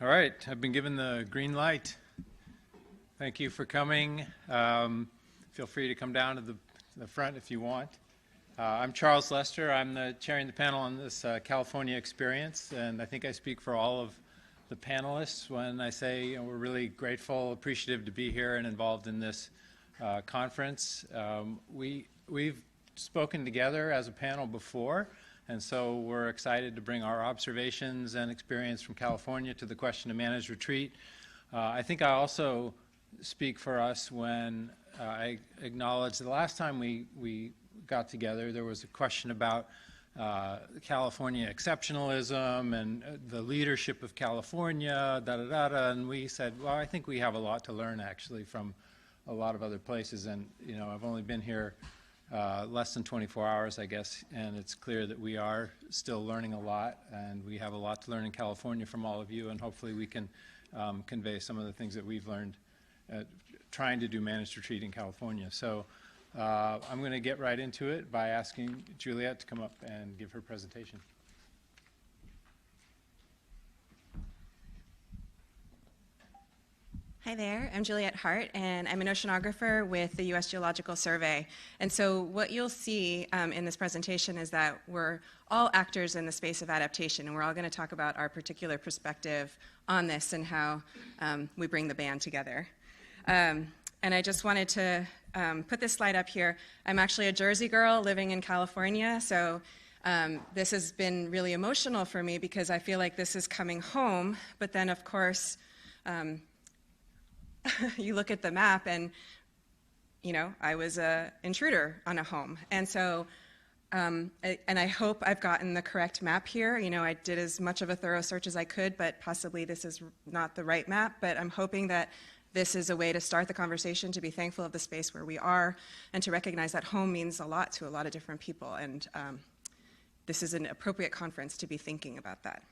All right, I've been given the green light. Thank you for coming. Feel free to come down to the front if you want. I'm Charles Lester. I'm chairing the panel on this California experience, and I think I speak for all of the panelists when I say we're really grateful, appreciative to be here and involved in this conference. We've spoken together as a panel before, and so we're excited to bring our observations and experience from California to the question of managed retreat. I think I also speak for us when I acknowledge the last time we got together, there was a question about California exceptionalism and the leadership of California, and we said, well, I think we have a lot to learn actually from a lot of other places, and I've only been here less than 24 hours, I guess, and it's clear that we are still learning a lot, and we have a lot to learn in California from all of you, and hopefully we can convey some of the things that we've learned trying to do managed retreat in California. So I'm going to get right into it by asking Juliet to come up and give her presentation. Hi there, I'm Juliet Hart, and I'm an oceanographer with the U.S. Geological Survey. And so what you'll see in this presentation is that we're all actors in the space of adaptation, and we're all going to talk about our particular perspective on this and how we bring the band together. And I just wanted to put this slide up here. I'm actually a Jersey girl living in California, so this has been really emotional for me because I feel like this is coming home, but then of course, you look at the map and, I was an intruder on a home. And so, and I hope I've gotten the correct map here. I did as much of a thorough search as I could, but possibly this is not the right map. But I'm hoping that this is a way to start the conversation, to be thankful of the space where we are, and to recognize that home means a lot to a lot of different people. And this is an appropriate conference to be thinking about that.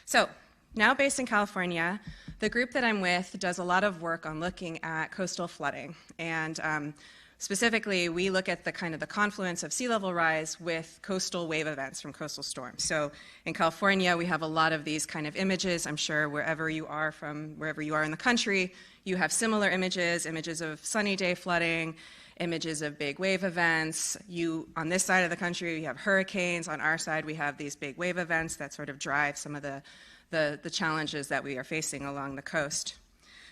So, now based in California, the group that I'm with does a lot of work on looking at coastal flooding. And specifically, we look at the confluence of sea level rise with coastal wave events from coastal storms. So in California, we have a lot of these kind of images. I'm sure wherever you are in the country, you have similar images of sunny day flooding, images of big wave events. On this side of the country, you have hurricanes. On our side, we have these big wave events that sort of drive some of the challenges that we are facing along the coast.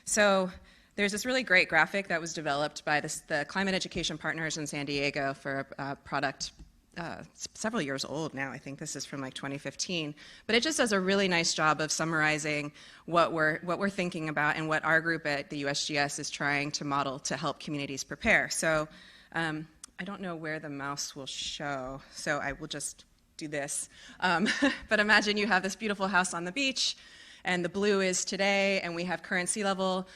So there's this really great graphic that was developed by the climate education partners in San Diego for a product several years old now. I think this is from like 2015. But it just does a really nice job of summarizing what we're thinking about and what our group at the USGS is trying to model to help communities prepare. So I don't know where the mouse will show, so I will just do this. But imagine you have this beautiful house on the beach, and the blue is today, and we have current sea level.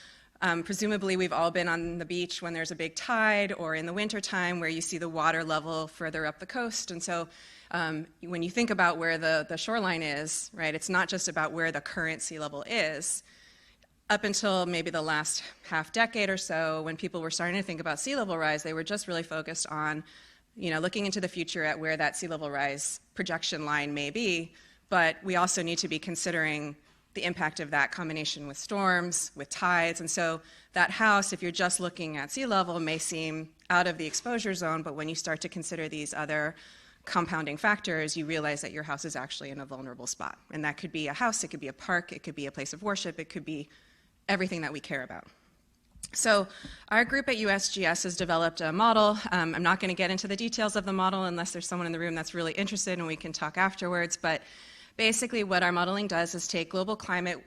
Presumably we've all been on the beach when there's a big tide, or in the winter time where you see the water level further up the coast. And so when you think about where the shoreline is, right, it's not just about where the current sea level is. Up until maybe the last half decade or so, when people were starting to think about sea level rise, they were just really focused on looking into the future at where that sea level rise projection line may be, but we also need to be considering the impact of that combination with storms, with tides, and so that house, if you're just looking at sea level, may seem out of the exposure zone, but when you start to consider these other compounding factors, you realize that your house is actually in a vulnerable spot. And that could be a house, it could be a park, it could be a place of worship, it could be everything that we care about. So our group at USGS has developed a model. I'm not going to get into the details of the model unless there's someone in the room that's really interested and we can talk afterwards. But basically what our modeling does is take global climate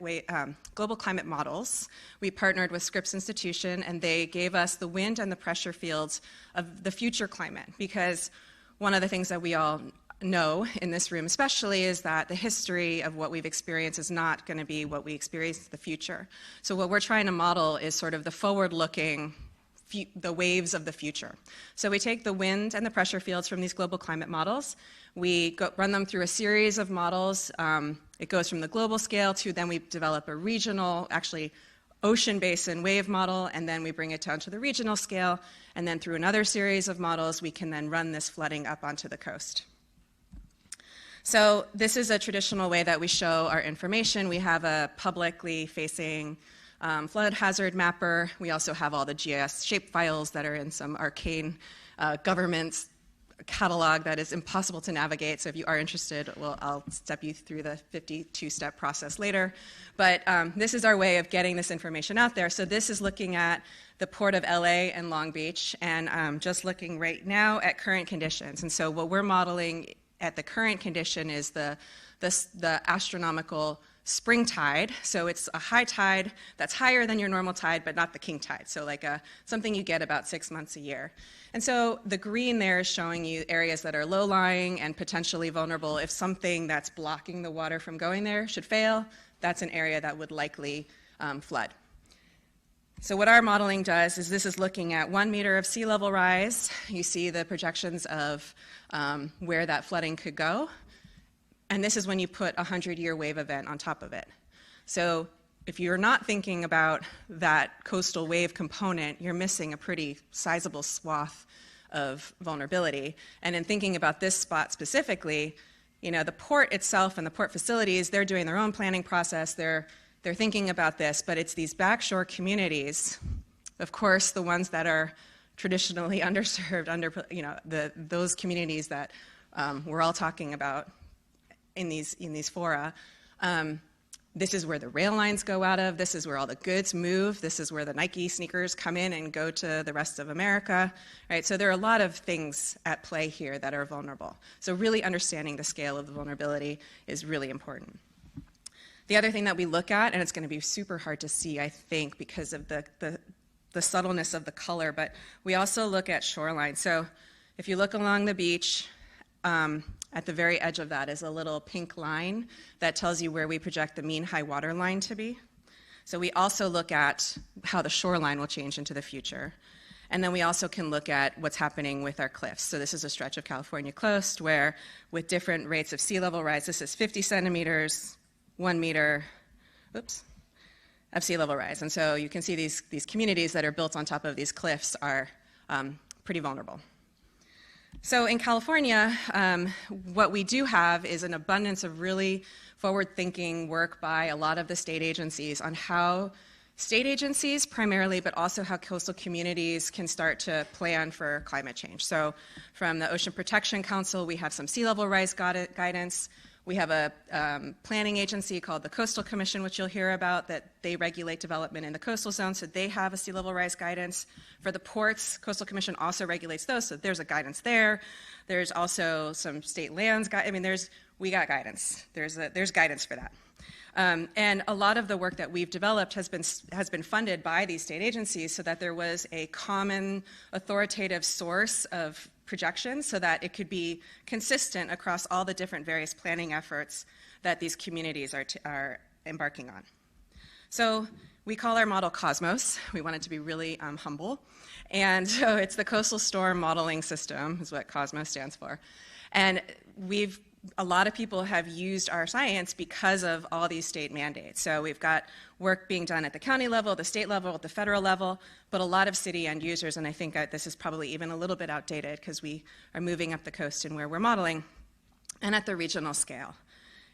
models. We partnered with Scripps Institution, and they gave us the wind and the pressure fields of the future climate, because one of the things that we all know in this room especially is that the history of what we've experienced is not going to be what we experience in the future. So what we're trying to model is sort of the forward-looking, the waves of the future. So we take the wind and the pressure fields from these global climate models. We run them through a series of models. It goes from the global scale to then we develop a regional, actually ocean basin wave model, and then we bring it down to the regional scale, and then through another series of models we can then run this flooding up onto the coast. So this is a traditional way that we show our information. We have a publicly facing flood hazard mapper. We also have all the GIS shape files that are in some arcane government catalog that is impossible to navigate. So if you are interested, I'll step you through the 52-step process later. But this is our way of getting this information out there. So this is looking at the Port of LA and Long Beach, and just looking right now at current conditions. And so what we're modeling at the current condition is the astronomical spring tide. So it's a high tide that's higher than your normal tide, but not the king tide. So like something you get about 6 months a year. And so the green there is showing you areas that are low-lying and potentially vulnerable. If something that's blocking the water from going there should fail, that's an area that would likely flood. So what our modeling does is this is looking at 1 meter of sea level rise. You see the projections of where that flooding could go. And this is when you put a 100-year wave event on top of it. So if you're not thinking about that coastal wave component, you're missing a pretty sizable swath of vulnerability. And in thinking about this spot specifically, you know, the port itself and the port facilities, they're doing their own planning process. They're thinking about this, but it's these backshore communities, of course, the ones that are traditionally underserved, those communities that we're all talking about in these fora. This is where the rail lines go out of. This is where all the goods move. This is where the Nike sneakers come in and go to the rest of America, right? So there are a lot of things at play here that are vulnerable. So really understanding the scale of the vulnerability is really important. The other thing that we look at, and it's going to be super hard to see, I think, because of the subtleness of the color, but we also look at shoreline. So if you look along the beach, at the very edge of that is a little pink line that tells you where we project the mean high water line to be. So we also look at how the shoreline will change into the future. And then we also can look at what's happening with our cliffs. So this is a stretch of California coast where with different rates of sea level rise, this is 50 centimeters, 1 meter, of sea level rise. And so you can see these communities that are built on top of these cliffs are pretty vulnerable. So in California, what we do have is an abundance of really forward-thinking work by a lot of the state agencies on how state agencies primarily, but also how coastal communities can start to plan for climate change. So from the Ocean Protection Council, we have some sea level rise guidance. We have a planning agency called the Coastal Commission, which you'll hear about, that they regulate development in the coastal zone, so they have a sea level rise guidance. For the ports, Coastal Commission also regulates those, so there's a guidance there. There's also some state lands, we got guidance. There's guidance for that. And a lot of the work that we've developed has been funded by these state agencies so that there was a common authoritative source of projections so that it could be consistent across all the different various planning efforts that these communities are embarking on. So we call our model Cosmos. We want it to be really humble. And so it's the Coastal Storm Modeling System is what Cosmos stands for. And a lot of people have used our science because of all these state mandates. So we've got work being done at the county level, the state level, at the federal level, but a lot of city end users, and I think this is probably even a little bit outdated because we are moving up the coast and where we're modeling, and at the regional scale.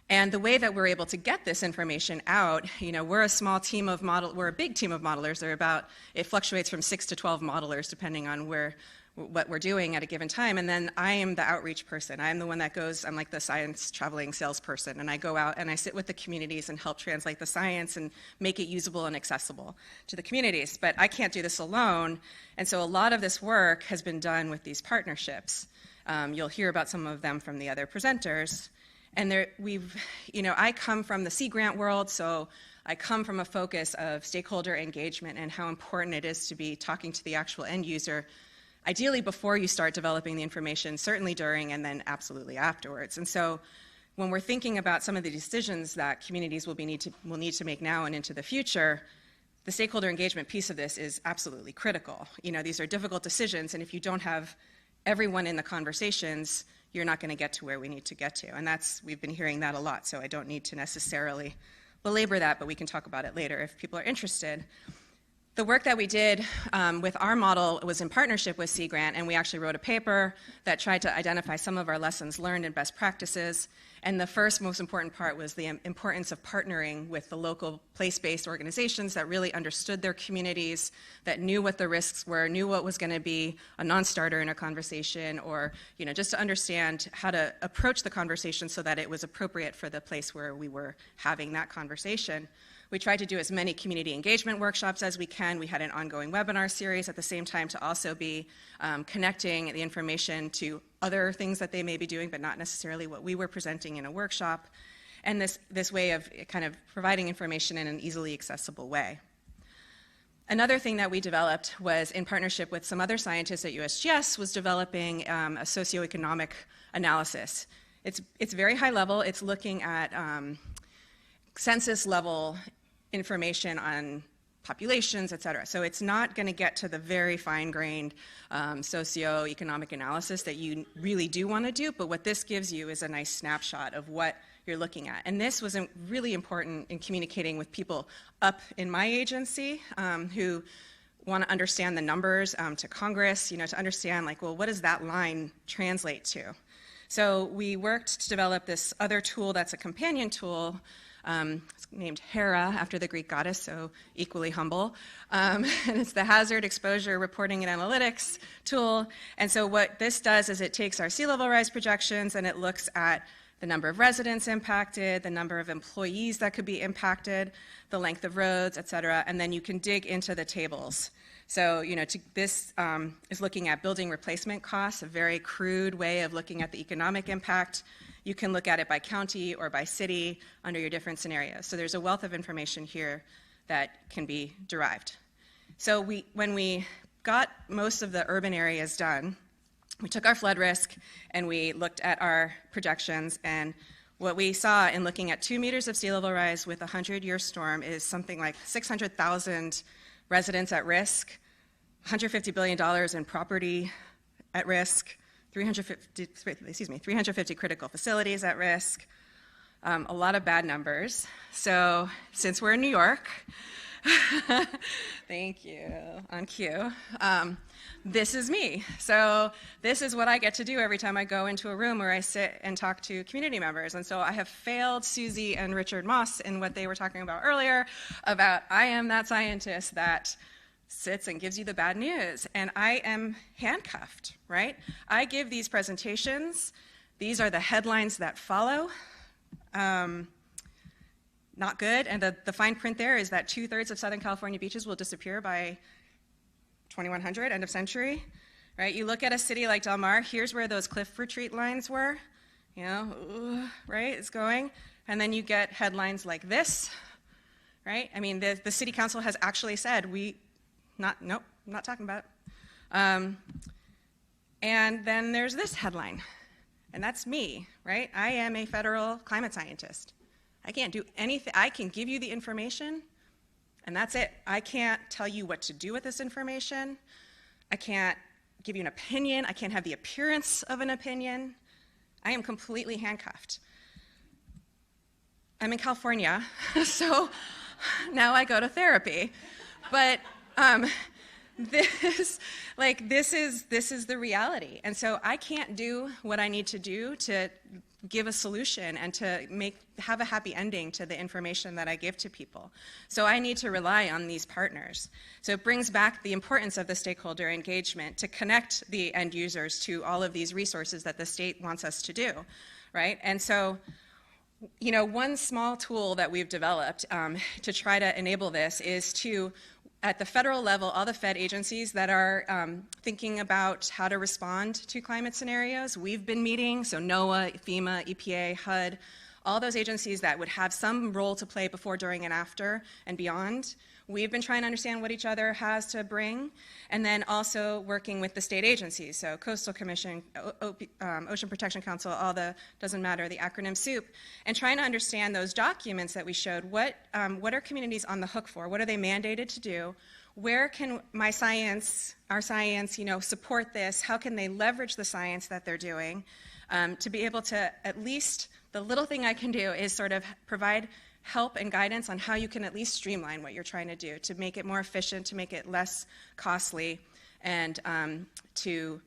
And the way that we're able to get this information out, we're a small team of we're a big team of modelers. It fluctuates from 6 to 12 modelers depending on what we're doing at a given time, and then I am the outreach person. I'm the one that I'm like the science traveling salesperson, and I go out and I sit with the communities and help translate the science and make it usable and accessible to the communities. But I can't do this alone, and so a lot of this work has been done with these partnerships. You'll hear about some of them from the other presenters, and I come from the Sea Grant world, so I come from a focus of stakeholder engagement and how important it is to be talking to the actual end user, ideally before you start developing the information, certainly during and then absolutely afterwards. And so when we're thinking about some of the decisions that communities will need to make now and into the future, the stakeholder engagement piece of this is absolutely critical. These are difficult decisions, and if you don't have everyone in the conversations, you're not going to get to where we need to get to. And we've been hearing that a lot, so I don't need to necessarily belabor that, but we can talk about it later if people are interested. The work that we did with our model was in partnership with Sea Grant, and we actually wrote a paper that tried to identify some of our lessons learned and best practices. And the first most important part was the importance of partnering with the local place-based organizations that really understood their communities, that knew what the risks were, knew what was going to be a non-starter in a conversation, or just to understand how to approach the conversation so that it was appropriate for the place where we were having that conversation. We tried to do as many community engagement workshops as we can. We had an ongoing webinar series at the same time to also be connecting the information to other things that they may be doing, but not necessarily what we were presenting in a workshop. And this way of kind of providing information in an easily accessible way. Another thing that we developed was, in partnership with some other scientists at USGS, was developing a socioeconomic analysis. It's very high level. It's looking at census level information on populations, et cetera. So it's not going to get to the very fine-grained socioeconomic analysis that you really do want to do, but what this gives you is a nice snapshot of what you're looking at. And this was really important in communicating with people up in my agency who want to understand the numbers, to Congress, to understand, like, well, what does that line translate to? So we worked to develop this other tool that's a companion tool. It's named Hera, after the Greek goddess, so equally humble. And it's the Hazard Exposure Reporting and Analytics tool. And so what this does is it takes our sea level rise projections and it looks at the number of residents impacted, the number of employees that could be impacted, the length of roads, et cetera, and then you can dig into the tables. So, this is looking at building replacement costs, a very crude way of looking at the economic impact. You can look at it by county or by city under your different scenarios. So there's a wealth of information here that can be derived. So when we got most of the urban areas done, we took our flood risk and we looked at our projections, and what we saw in looking at 2 meters of sea level rise with a 100-year storm is something like 600,000 residents at risk, $150 billion in property at risk, 350 critical facilities at risk, a lot of bad numbers. So since we're in New York, thank you, on cue, this is me. So this is what I get to do every time I go into a room where I sit and talk to community members. And so I have failed Susie and Richard Moss in what they were talking about earlier about I am that scientist that sits and gives you the bad news, and I am handcuffed, right? I give these presentations. These are the headlines that follow. Not good, and the fine print there is that 2/3 of Southern California beaches will disappear by 2100, end of century, right? You look at a city like Del Mar, here's where those cliff retreat lines were, right, it's going, and then you get headlines like this, right? I mean, the city council has actually said, nope, I'm not talking about it. And then there's this headline, and that's me, right? I am a federal climate scientist. I can't do anything. I can give you the information, and that's it. I can't tell you what to do with this information. I can't give you an opinion. I can't have the appearance of an opinion. I am completely handcuffed. I'm in California, so now I go to therapy. But this is the reality. And so I can't do what I need to do to give a solution and to have a happy ending to the information that I give to people. So I need to rely on these partners. So it brings back the importance of the stakeholder engagement to connect the end users to all of these resources that the state wants us to do, right? And so, one small tool that we've developed to try to enable this is to, at the federal level, all the Fed agencies that are thinking about how to respond to climate scenarios, we've been meeting, so NOAA, FEMA, EPA, HUD, all those agencies that would have some role to play before, during, and after, and beyond. We've been trying to understand what each other has to bring, and then also working with the state agencies, so Coastal Commission, Ocean Protection Council, doesn't matter, the acronym SOUP, and trying to understand those documents that we showed. What are communities on the hook for? What are they mandated to do? Where can our science, support this? How can they leverage the science that they're doing to be able to, at least the little thing I can do is sort of provide help and guidance on how you can at least streamline what you're trying to do, to make it more efficient, to make it less costly, and to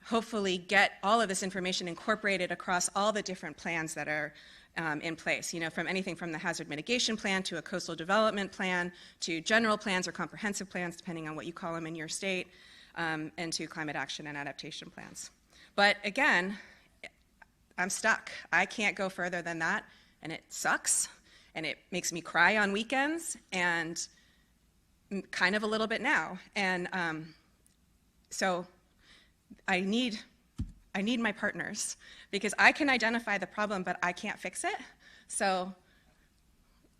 hopefully get all of this information incorporated across all the different plans that are in place, from anything from the hazard mitigation plan to a coastal development plan to general plans or comprehensive plans, depending on what you call them in your state, and to climate action and adaptation plans. But again, I'm stuck. I can't go further than that, and it sucks, and it makes me cry on weekends, and kind of a little bit now. And so I need my partners, because I can identify the problem, but I can't fix it. So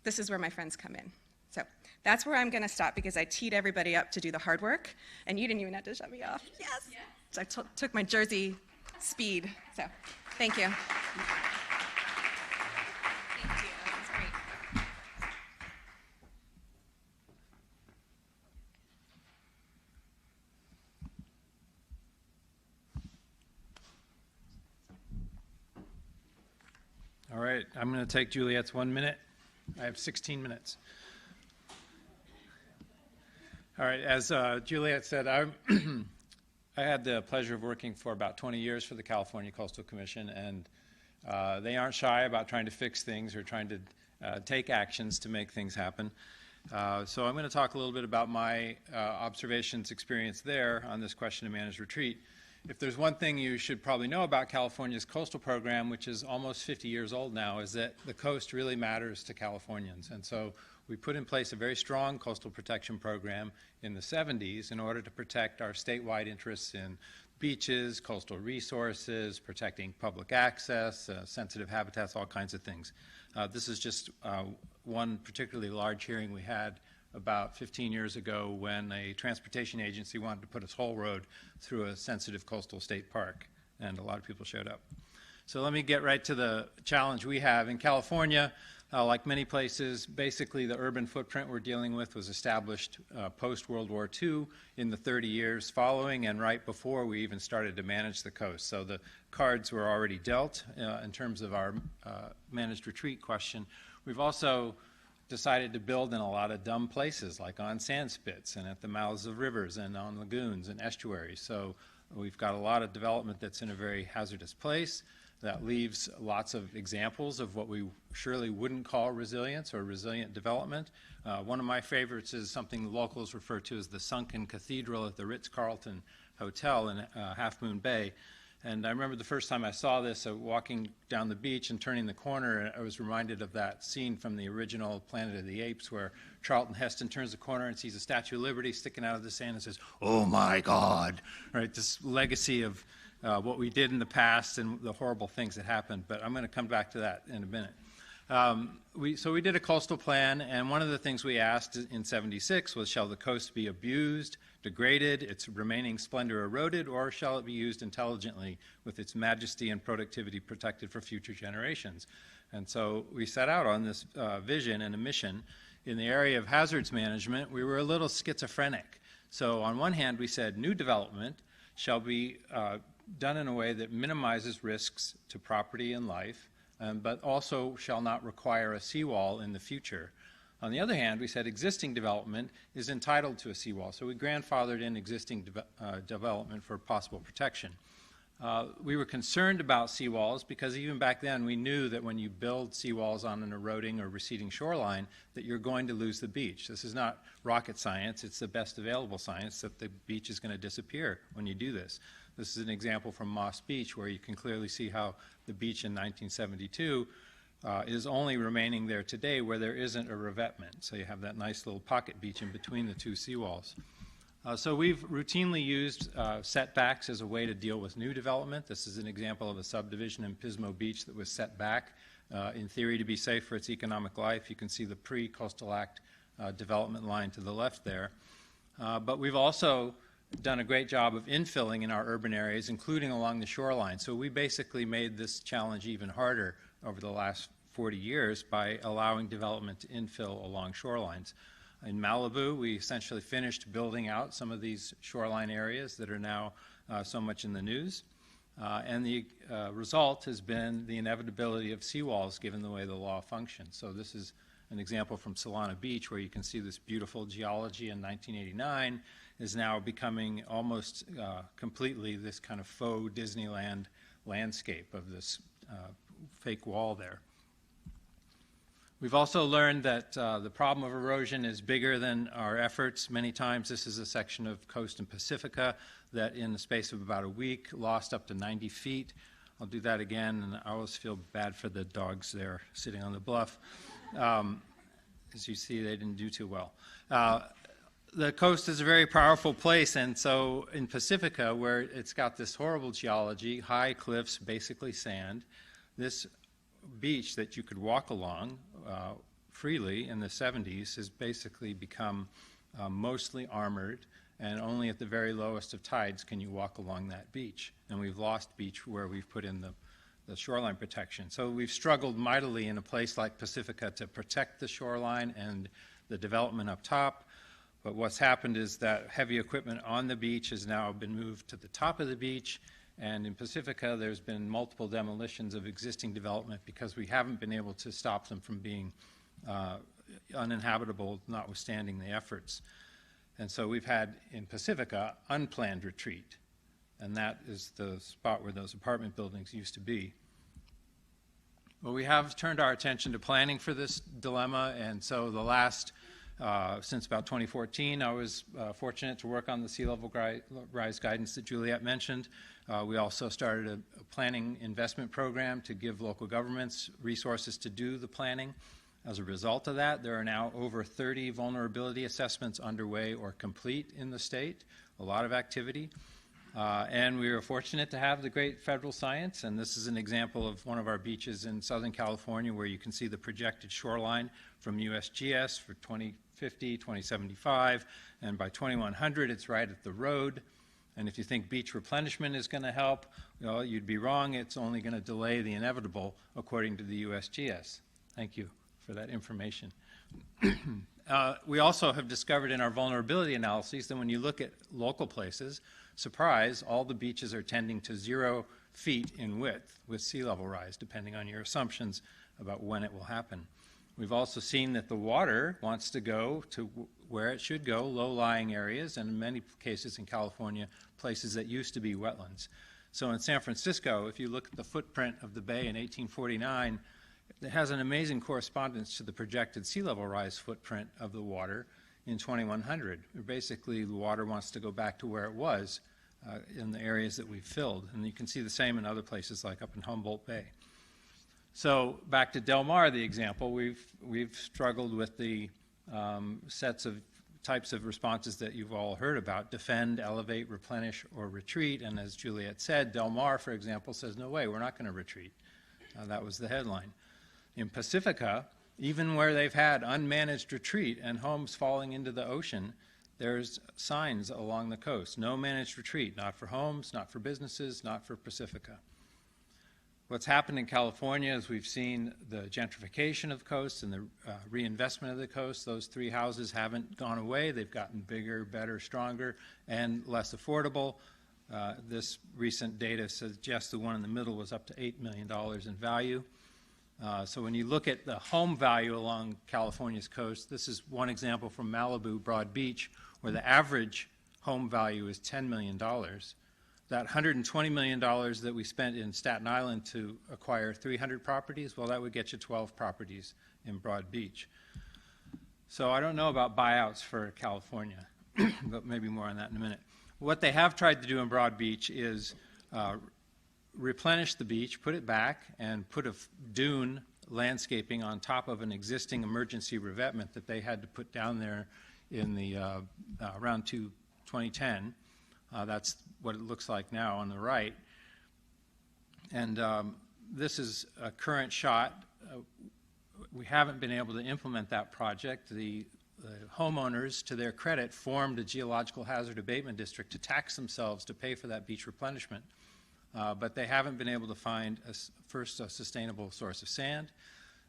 this is where my friends come in. So that's where I'm going to stop, because I teed everybody up to do the hard work, and you didn't even have to shut me off. Yes. So I took my Jersey speed. So thank you. Thank you. That was great. All right, I'm going to take Juliet's 1 minute. I have 16 minutes. All right, as Juliet said, I had the pleasure of working for about 20 years for the California Coastal Commission, and they aren't shy about trying to fix things or trying to take actions to make things happen. So I'm going to talk a little bit about my observations, experience there on this question of managed retreat. If there's one thing you should probably know about California's coastal program, which is almost 50 years old now, is that the coast really matters to Californians. And so we put in place a very strong coastal protection program in the 70s in order to protect our statewide interests in beaches, coastal resources, protecting public access, sensitive habitats, all kinds of things. This is just one particularly large hearing we had about 15 years ago when a transportation agency wanted to put a toll road through a sensitive coastal state park, and a lot of people showed up. So let me get right to the challenge we have. In California, like many places, basically the urban footprint we're dealing with was established post-World War II in the 30 years following and right before we even started to manage the coast. So the cards were already dealt in terms of our managed retreat question. We've also decided to build in a lot of dumb places, like on sand spits and at the mouths of rivers and on lagoons and estuaries. So we've got a lot of development that's in a very hazardous place. That leaves lots of examples of what we surely wouldn't call resilience or resilient development. One of my favorites is something the locals refer to as the sunken cathedral at the Ritz-Carlton Hotel in Half Moon Bay. And I remember the first time I saw this, walking down the beach and turning the corner, I was reminded of that scene from the original Planet of the Apes where Charlton Heston turns the corner and sees a Statue of Liberty sticking out of the sand and says, "Oh my God," right? This legacy of what we did in the past and the horrible things that happened, but I'm going to come back to that in a minute. So we did a coastal plan, and one of the things we asked in '76 was, shall the coast be abused, degraded, its remaining splendor eroded, or shall it be used intelligently with its majesty and productivity protected for future generations? And so we set out on this vision and a mission. In the area of hazards management, we were a little schizophrenic. So on one hand, we said new development shall be done in a way that minimizes risks to property and life, but also shall not require a seawall in the future. On the other hand, we said existing development is entitled to a seawall, so we grandfathered in existing development for possible protection. We were concerned about seawalls because even back then we knew that when you build seawalls on an eroding or receding shoreline that you're going to lose the beach. This is not rocket science, it's the best available science that the beach is going to disappear when you do this. This is an example from Moss Beach where you can clearly see how the beach in 1972 is only remaining there today where there isn't a revetment. So you have that nice little pocket beach in between the two seawalls. So we've routinely used setbacks as a way to deal with new development. This is an example of a subdivision in Pismo Beach that was set back, in theory, to be safe for its economic life. You can see the pre-Coastal Act development line to the left there. But we've also done a great job of infilling in our urban areas, including along the shoreline. So we basically made this challenge even harder over the last 40 years by allowing development to infill along shorelines. In Malibu, we essentially finished building out some of these shoreline areas that are now so much in the news. And the result has been the inevitability of seawalls given the way the law functions. So this is an example from Solana Beach where you can see this beautiful geology in 1989 is now becoming almost completely this kind of faux Disneyland landscape of this fake wall there. We've also learned that the problem of erosion is bigger than our efforts. Many times this is a section of coast and Pacifica that in the space of about a week lost up to 90 feet. I'll do that again, and I always feel bad for the dogs there sitting on the bluff. As you see, they didn't do too well. The coast is a very powerful place, and so in Pacifica, where it's got this horrible geology, high cliffs, basically sand, this beach that you could walk along freely in the 70s has basically become mostly armored, and only at the very lowest of tides can you walk along that beach. And we've lost beach where we've put in the shoreline protection. So we've struggled mightily in a place like Pacifica to protect the shoreline and the development up top. But what's happened is that heavy equipment on the beach has now been moved to the top of the beach. And in Pacifica, there's been multiple demolitions of existing development because we haven't been able to stop them from being uninhabitable, notwithstanding the efforts. And so we've had, in Pacifica, unplanned retreat. And that is the spot where those apartment buildings used to be. Well, we have turned our attention to planning for this dilemma, and so the last, since about 2014, I was fortunate to work on the sea level rise guidance that Juliet mentioned. We also started a planning investment program to give local governments resources to do the planning. As a result of that, there are now over 30 vulnerability assessments underway or complete in the state, a lot of activity. And we were fortunate to have the great federal science, and this is an example of one of our beaches in Southern California where you can see the projected shoreline from USGS for 2050, 2075, and by 2100 it's right at the road. And if you think beach replenishment is going to help, well, you'd be wrong. It's only going to delay the inevitable, according to the USGS. Thank you for that information. We also have discovered in our vulnerability analyses that when you look at local places, surprise, all the beaches are tending to 0 feet in width with sea level rise, depending on your assumptions about when it will happen. We've also seen that the water wants to go to where it should go, low-lying areas, and in many cases in California, places that used to be wetlands. So in San Francisco, if you look at the footprint of the bay in 1849, it has an amazing correspondence to the projected sea level rise footprint of the water in 2100. Basically, the water wants to go back to where it was in the areas that we've filled. And you can see the same in other places like up in Humboldt Bay. So back to Del Mar, the example, we've struggled with the sets of types of responses that you've all heard about: defend, elevate, replenish, or retreat. And as Juliet said, Del Mar, for example, says, no way, we're not going to retreat. That was the headline. In Pacifica, even where they've had unmanaged retreat and homes falling into the ocean, there's signs along the coast. No managed retreat, not for homes, not for businesses, not for Pacifica. What's happened in California is we've seen the gentrification of the coast and the reinvestment of the coast. Those 3 houses haven't gone away. They've gotten bigger, better, stronger, and less affordable. This recent data suggests the one in the middle was up to $8 million in value. So when you look at the home value along California's coast, this is one example from Malibu, Broad Beach, where the average home value is $10 million. That $120 million that we spent in Staten Island to acquire 300 properties, well, that would get you 12 properties in Broad Beach. So I don't know about buyouts for California, but maybe more on that in a minute. What they have tried to do in Broad Beach is replenish the beach, put it back, and put a dune landscaping on top of an existing emergency revetment that they had to put down there in the around 2010. That's what it looks like now on the right. And this is a current shot. We haven't been able to implement that project. The homeowners, to their credit, formed a geological hazard abatement district to tax themselves to pay for that beach replenishment. But they haven't been able to find, first, a sustainable source of sand.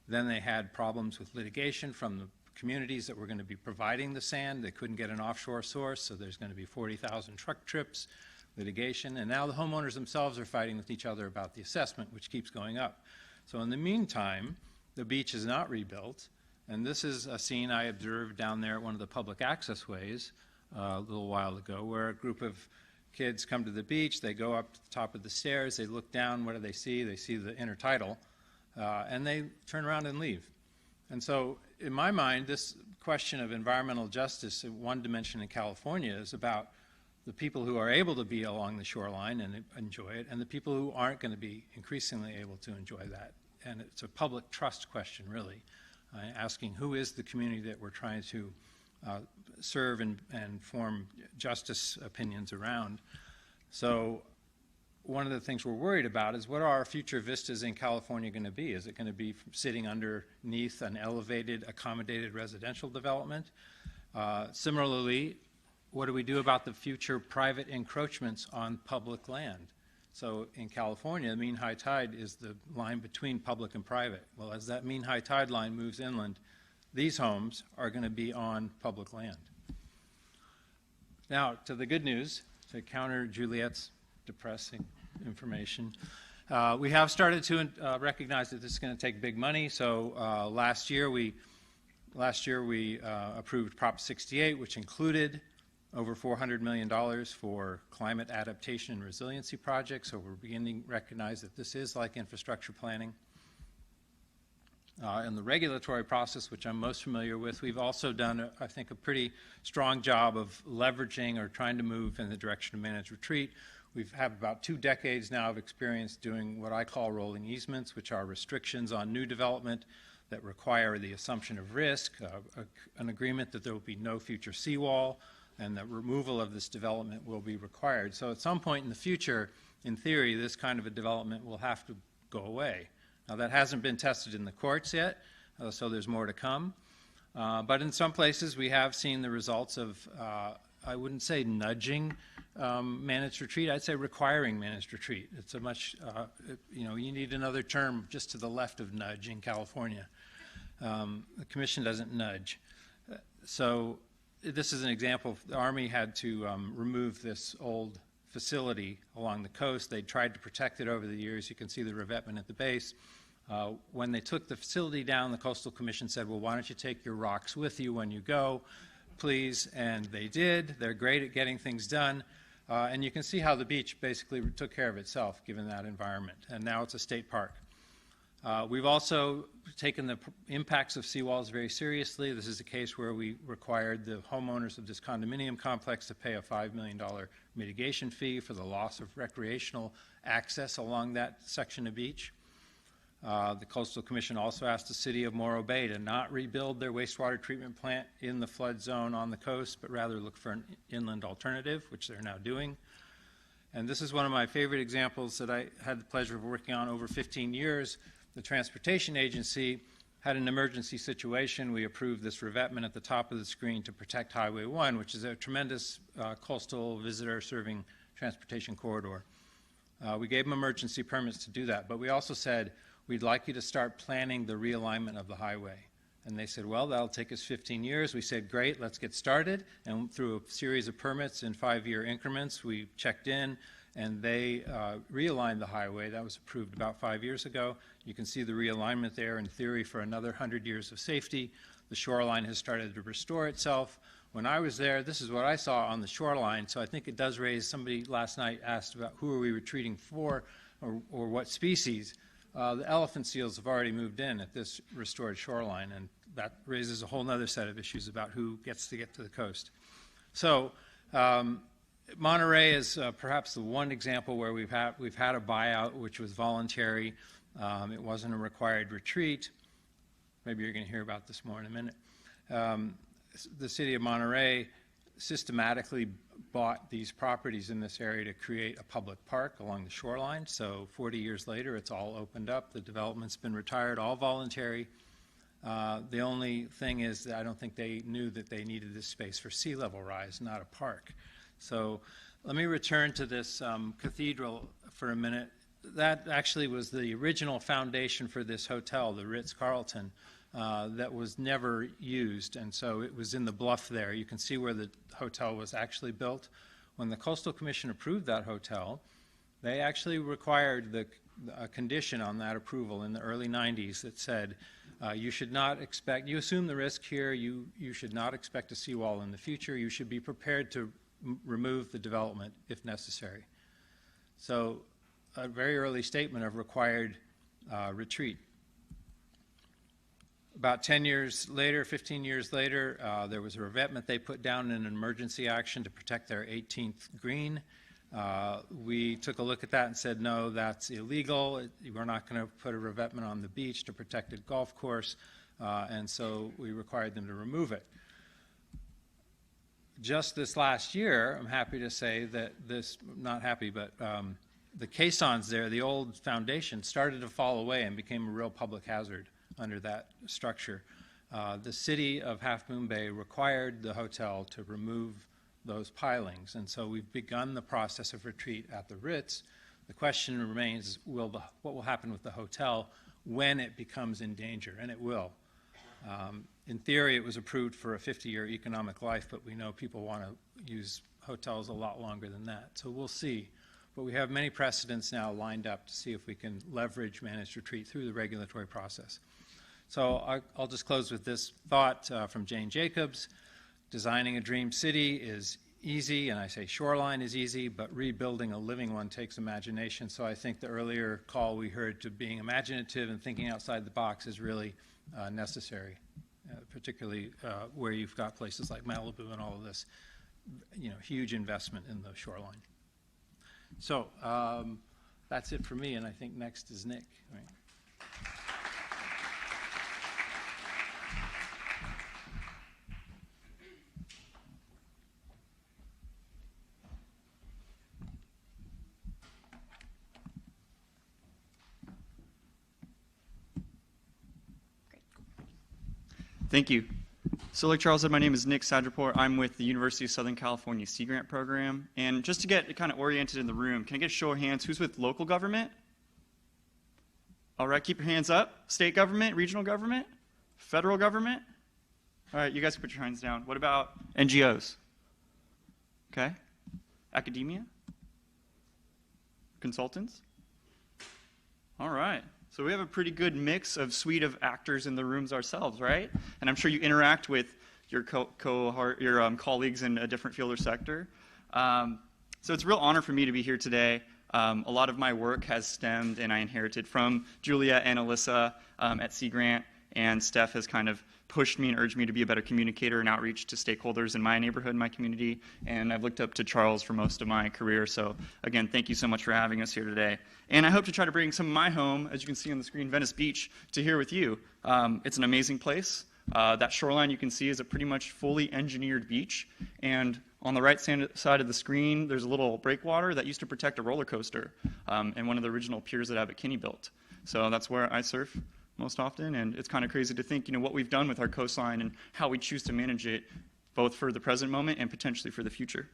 Then they had problems with litigation from the communities that were going to be providing the sand. They couldn't get an offshore source, so there's going to be 40,000 truck trips, litigation. And now the homeowners themselves are fighting with each other about the assessment, which keeps going up. So in the meantime, the beach is not rebuilt. And this is a scene I observed down there at one of the public access ways a little while ago, where a group of kids come to the beach, they go up to the top of the stairs, they look down, what do they see? They see the intertidal, and they turn around and leave. And so, in my mind, this question of environmental justice in one dimension in California is about the people who are able to be along the shoreline and enjoy it, and the people who aren't going to be increasingly able to enjoy that. And it's a public trust question, really, asking who is the community that we're trying to serve and form justice opinions around. So one of the things we're worried about is what are our future vistas in California going to be? Is it going to be sitting underneath an elevated, accommodated residential development? Similarly, what do we do about the future private encroachments on public land? So in California, the mean high tide is the line between public and private. Well, as that mean high tide line moves inland, these homes are going to be on public land. Now, to the good news, to counter Juliet's depressing information, we have started to recognize that this is going to take big money. So last year we approved Prop 68, which included over $400 million for climate adaptation and resiliency projects. So we're beginning to recognize that this is like infrastructure planning. In the regulatory process, which I'm most familiar with, we've also done, I think, a pretty strong job of leveraging or trying to move in the direction of managed retreat. We've had about 2 decades now of experience doing what I call rolling easements, which are restrictions on new development that require the assumption of risk, an agreement that there will be no future seawall, and the removal of this development will be required. So at some point in the future, in theory, this kind of a development will have to go away. Now, that hasn't been tested in the courts yet, so there's more to come. But in some places, we have seen the results of, I wouldn't say nudging managed retreat, I'd say requiring managed retreat. It's a much, you need another term just to the left of nudge in California. The commission doesn't nudge. So this is an example. The Army had to remove this old facility along the coast. They tried to protect it over the years. You can see the revetment at the base. When they took the facility down, the Coastal Commission said, well, why don't you take your rocks with you when you go, please? And they did. They're great at getting things done. And you can see how the beach basically took care of itself given that environment. And now it's a state park. We've also taken the impacts of seawalls very seriously. This is a case where we required the homeowners of this condominium complex to pay a $5 million mitigation fee for the loss of recreational access along that section of beach. The Coastal Commission also asked the city of Morro Bay to not rebuild their wastewater treatment plant in the flood zone on the coast, but rather look for an inland alternative, which they're now doing. And this is one of my favorite examples that I had the pleasure of working on over 15 years. The Transportation Agency had an emergency situation. We approved this revetment at the top of the screen to protect Highway 1, which is a tremendous coastal visitor-serving transportation corridor. We gave them emergency permits to do that, but we also said, we'd like you to start planning the realignment of the highway. And they said, well, that'll take us 15 years. We said, great, let's get started. And through a series of permits in 5-year increments, we checked in, and they realigned the highway. That was approved about 5 years ago. You can see the realignment there in theory for another 100 years of safety. The shoreline has started to restore itself. When I was there, this is what I saw on the shoreline, so I think it does raise, somebody last night asked about who are we retreating for or what species. The elephant seals have already moved in at this restored shoreline, and that raises a whole other set of issues about who gets to get to the coast. So Monterey is perhaps the one example where we've had a buyout which was voluntary. It wasn't a required retreat. Maybe you're going to hear about this more in a minute. The city of Monterey systematically bought these properties in this area to create a public park along the shoreline. So 40 years later, it's all opened up. The development's been retired, all voluntary. The only thing is that I don't think they knew that they needed this space for sea level rise, not a park. So let me return to this cathedral for a minute. That actually was the original foundation for this hotel, the Ritz-Carlton, that was never used, and so it was in the bluff there. You can see where the hotel was actually built. When the Coastal Commission approved that hotel, they actually required a condition on that approval in the early 90s that said You should not expect, you assume the risk here, you should not expect a seawall in the future. You should be prepared to remove the development if necessary. So a very early statement of required retreat. About 10 years later, 15 years later, there was a revetment they put down in an emergency action to protect their 18th green. We took a look at that and said, no, that's illegal. We're not going to put a revetment on the beach to protect a golf course, and so we required them to remove it. Just this last year, I'm happy to say that this, not happy, but the caissons there, the old foundation, started to fall away and became a real public hazard under that structure. The city of Half Moon Bay required the hotel to remove those pilings, and so we've begun the process of retreat at the Ritz. The question remains, what will happen with the hotel when it becomes in danger? And it will. In theory, it was approved for a 50-year economic life, but we know people want to use hotels a lot longer than that. So we'll see. But we have many precedents now lined up to see if we can leverage managed retreat through the regulatory process. So I'll just close with this thought from Jane Jacobs. Designing a dream city is easy, and I say shoreline is easy, but rebuilding a living one takes imagination. So I think the earlier call we heard to being imaginative and thinking outside the box is really necessary, particularly where you've got places like Malibu and all of this, huge investment in the shoreline. So that's it for me, and I think next is Nick. Right? Thank you. So like Charles said, my name is Nick Sadrapor. I'm with the University of Southern California Sea Grant Program. And just to get kind of oriented in the room, can I get a show of hands? Who's with local government? All right, keep your hands up. State government, regional government, federal government? All right, you guys can put your hands down. What about NGOs? Okay. Academia? Consultants? All right. So we have a pretty good mix of suite of actors in the rooms ourselves, right? And I'm sure you interact with your colleagues in a different field or sector. So it's a real honor for me to be here today. A lot of my work has stemmed and I inherited from Julia and Alissa at Sea Grant, and Steph has kind of pushed me and urged me to be a better communicator and outreach to stakeholders in my neighborhood and my community. And I've looked up to Charles for most of my career. So again, thank you so much for having us here today. And I hope to try to bring some of my home, as you can see on the screen, Venice Beach, to here with you. It's an amazing place. That shoreline you can see is a pretty much fully engineered beach. And on the right side of the screen, there's a little breakwater that used to protect a roller coaster and one of the original piers that Abbot Kinney built. So that's where I surf most often, and it's kind of crazy to think, what we've done with our coastline and how we choose to manage it, both for the present moment and potentially for the future.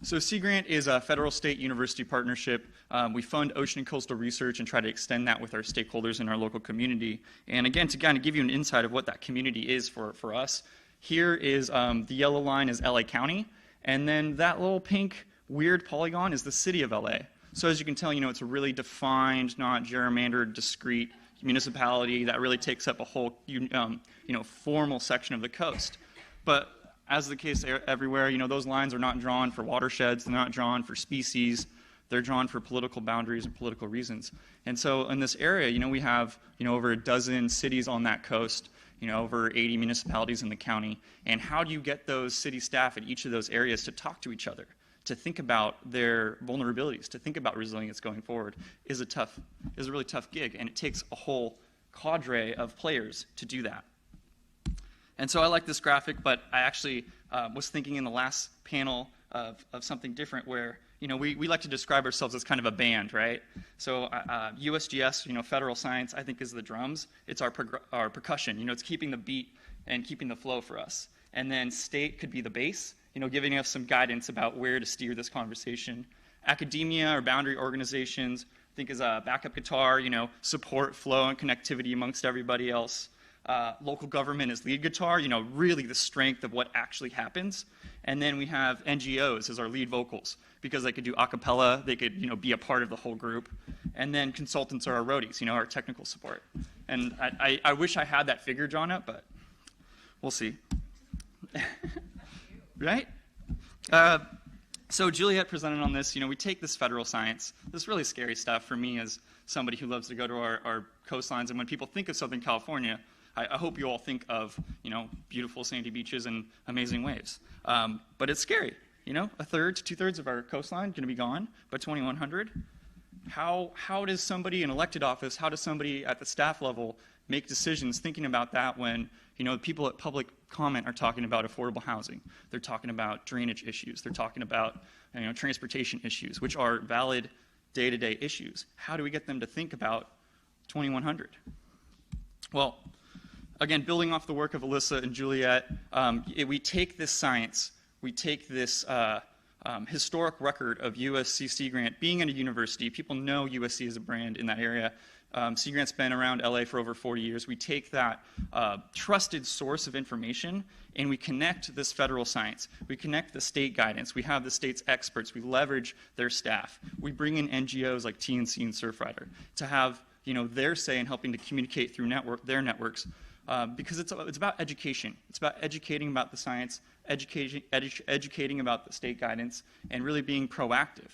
So Sea Grant is a federal state university partnership. We fund ocean and coastal research and try to extend that with our stakeholders in our local community. And again, to kind of give you an insight of what that community is for us, here is the yellow line is LA County, and then that little pink weird polygon is the city of LA. So as you can tell, it's a really defined, not gerrymandered, discrete municipality that really takes up a whole, formal section of the coast. But as the case everywhere, those lines are not drawn for watersheds, they're not drawn for species, they're drawn for political boundaries and political reasons. And so in this area, we have, over a dozen cities on that coast, over 80 municipalities in the county. And how do you get those city staff at each of those areas to talk to each other, to think about their vulnerabilities, to think about resilience going forward is a really tough gig, and it takes a whole cadre of players to do that. And so I like this graphic, but I actually was thinking in the last panel of something different where, we like to describe ourselves as kind of a band, right? So USGS, federal science, I think is the drums. It's our percussion, it's keeping the beat and keeping the flow for us. And then state could be the bass, giving us some guidance about where to steer this conversation. Academia or boundary organizations, I think is a backup guitar, support, flow, and connectivity amongst everybody else. Local government is lead guitar, really the strength of what actually happens. And then we have NGOs as our lead vocals, because they could do a cappella, they could, be a part of the whole group. And then consultants are our roadies, our technical support. And I wish I had that figure drawn up, but we'll see. Right? So Juliet presented on this. We take this federal science, this really scary stuff for me as somebody who loves to go to our coastlines. And when people think of Southern California, I hope you all think of, beautiful sandy beaches and amazing waves. But it's scary. A third to two-thirds of our coastline going to be gone by 2100. How does somebody in elected office, how does somebody at the staff level make decisions thinking about that when, people at public comment are talking about affordable housing? They're talking about drainage issues. They're talking about, transportation issues, which are valid day-to-day issues. How do we get them to think about 2100? Well, again, building off the work of Alissa and Juliet, we take this science, we take this historic record of USC Sea Grant being at a university. People know USC as a brand in that area. Sea Grant's been around LA for over 40 years. We take that trusted source of information and we connect this federal science. We connect the state guidance. We have the state's experts. We leverage their staff. We bring in NGOs like TNC and Surfrider to have their say in helping to communicate through their networks. Because it's about education. It's about educating about the science, educating about the state guidance, and really being proactive.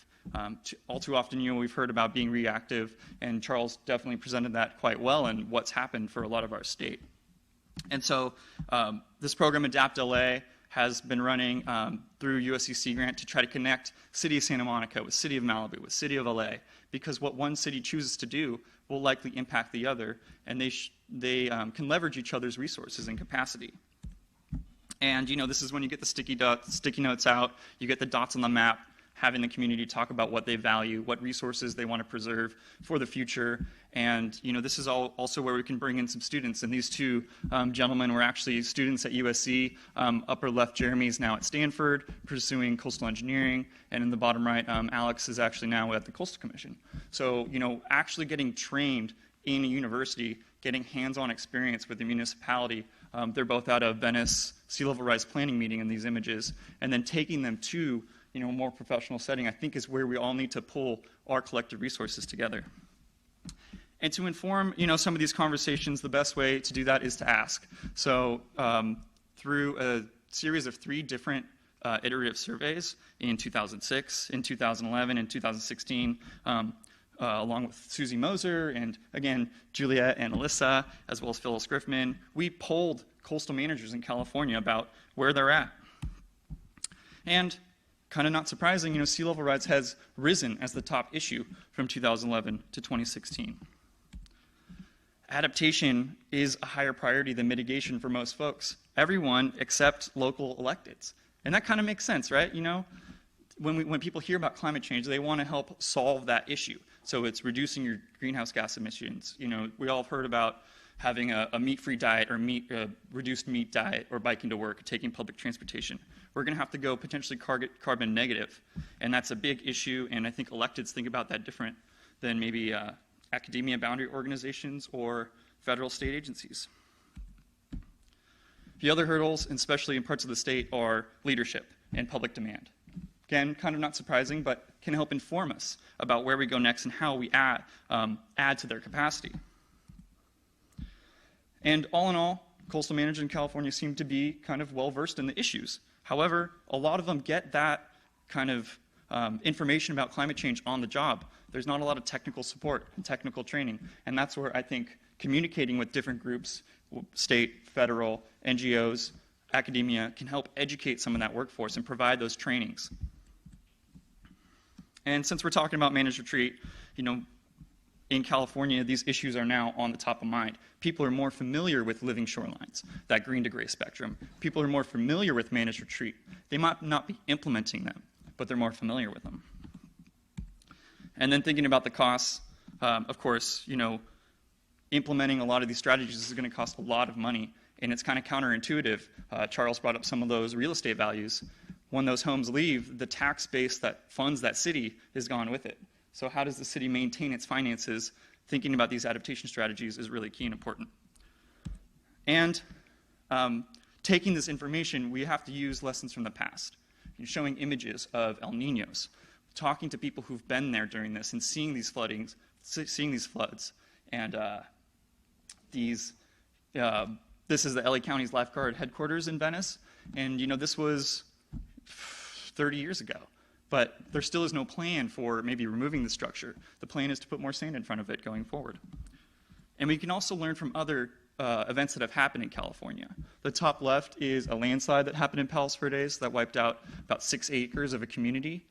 All too often, we've heard about being reactive, and Charles definitely presented that quite well in what's happened for a lot of our state. And so this program, Adapt LA, has been running through USC Sea Grant to try to connect City of Santa Monica with City of Malibu, with City of LA, because what one city chooses to do will likely impact the other, and they can leverage each other's resources and capacity. And this is when you get the sticky notes out, you get the dots on the map, having the community talk about what they value, what resources they want to preserve for the future. And this is also where we can bring in some students. And these two gentlemen were actually students at USC. Upper left, Jeremy is now at Stanford pursuing coastal engineering. And in the bottom right, Alex is actually now at the Coastal Commission. So actually getting trained in a university, getting hands-on experience with the municipality. They're both out of Venice Sea Level Rise Planning meeting in these images. And then taking them to a more professional setting, I think, is where we all need to pull our collective resources together. And to inform, some of these conversations, the best way to do that is to ask. So through a series of 3 different iterative surveys in 2006, in 2011, and 2016, along with Susie Moser and, again, Juliet and Alissa, as well as Phyllis Griffman, we polled coastal managers in California about where they're at. And kind of not surprising, sea level rise has risen as the top issue from 2011 to 2016. Adaptation is a higher priority than mitigation for most folks. Everyone except local electeds. And that kind of makes sense, right? When people hear about climate change, they want to help solve that issue. So it's reducing your greenhouse gas emissions. We all have heard about having a meat-free diet or reduced meat diet or biking to work, taking public transportation. We're going to have to go potentially carbon negative. And that's a big issue, and I think electeds think about that different than maybe academia boundary organizations or federal state agencies. The other hurdles, especially in parts of the state, are leadership and public demand. Again, kind of not surprising, but can help inform us about where we go next and how we add to their capacity. And all in all, coastal managers in California seem to be kind of well-versed in the issues. However, a lot of them get that kind of information about climate change on the job. There's not a lot of technical support and technical training, and that's where I think communicating with different groups, state, federal, NGOs, academia, can help educate some of that workforce and provide those trainings. And since we're talking about managed retreat, in California, these issues are now on the top of mind. People are more familiar with living shorelines, that green to gray spectrum. People are more familiar with managed retreat. They might not be implementing them, but they're more familiar with them. And then thinking about the costs, of course, implementing a lot of these strategies is going to cost a lot of money, and it's kind of counterintuitive. Charles brought up some of those real estate values. When those homes leave, the tax base that funds that city is gone with it. So how does the city maintain its finances? Thinking about these adaptation strategies is really key and important. And taking this information, we have to use lessons from the past. Showing images of El Niños, talking to people who've been there during this and seeing these floods, and these. This is the LA County's lifeguard headquarters in Venice, and this was 30 years ago. But there still is no plan for maybe removing the structure. The plan is to put more sand in front of it going forward. And we can also learn from other events that have happened in California. The top left is a landslide that happened in Palos Verdes that wiped out about 6 acres of a community.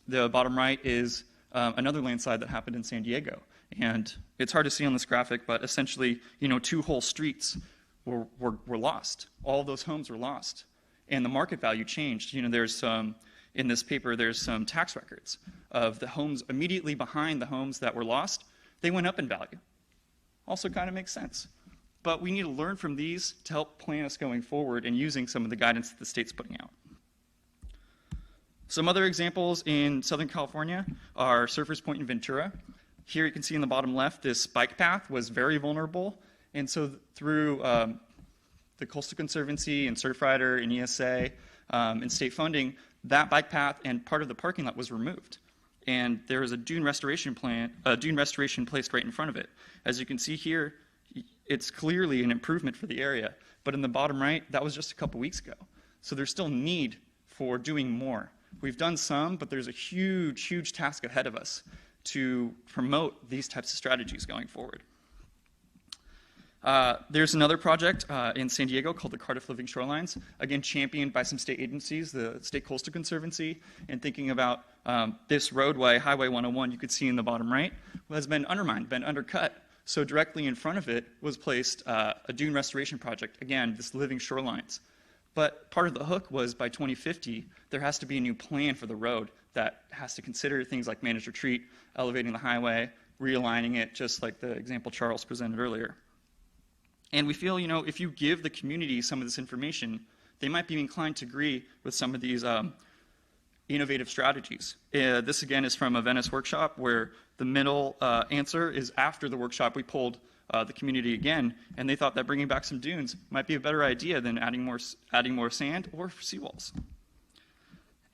The bottom right is another landslide that happened in San Diego. And it's hard to see on this graphic, but essentially, 2 whole streets were lost. All of those homes were lost. And the market value changed. There's in this paper, there's some tax records of the homes immediately behind the homes that were lost. They went up in value. Also kind of makes sense. But we need to learn from these to help plan us going forward and using some of the guidance that the state's putting out. Some other examples in Southern California are Surfers Point in Ventura. Here you can see in the bottom left, this bike path was very vulnerable. And so through the Coastal Conservancy and Surfrider and ESA and state funding, that bike path and part of the parking lot was removed. And there was a dune restoration placed right in front of it. As you can see here, it's clearly an improvement for the area. But in the bottom right, that was just a couple weeks ago. So there's still need for doing more. We've done some, but there's a huge, huge task ahead of us to promote these types of strategies going forward. There's another project in San Diego called the Cardiff Living Shorelines, again championed by some state agencies, the State Coastal Conservancy, and thinking about this roadway, Highway 101, you could see in the bottom right, has been undermined, been undercut. So directly in front of it was placed a dune restoration project, again, this Living Shorelines. But part of the hook was by 2050, there has to be a new plan for the road that has to consider things like managed retreat, elevating the highway, realigning it, just like the example Charles presented earlier. And we feel, if you give the community some of this information, they might be inclined to agree with some of these innovative strategies. This, again, is from a Venice Workshop, where the middle answer is after the workshop, we polled the community again, and they thought that bringing back some dunes might be a better idea than adding more sand or seawalls.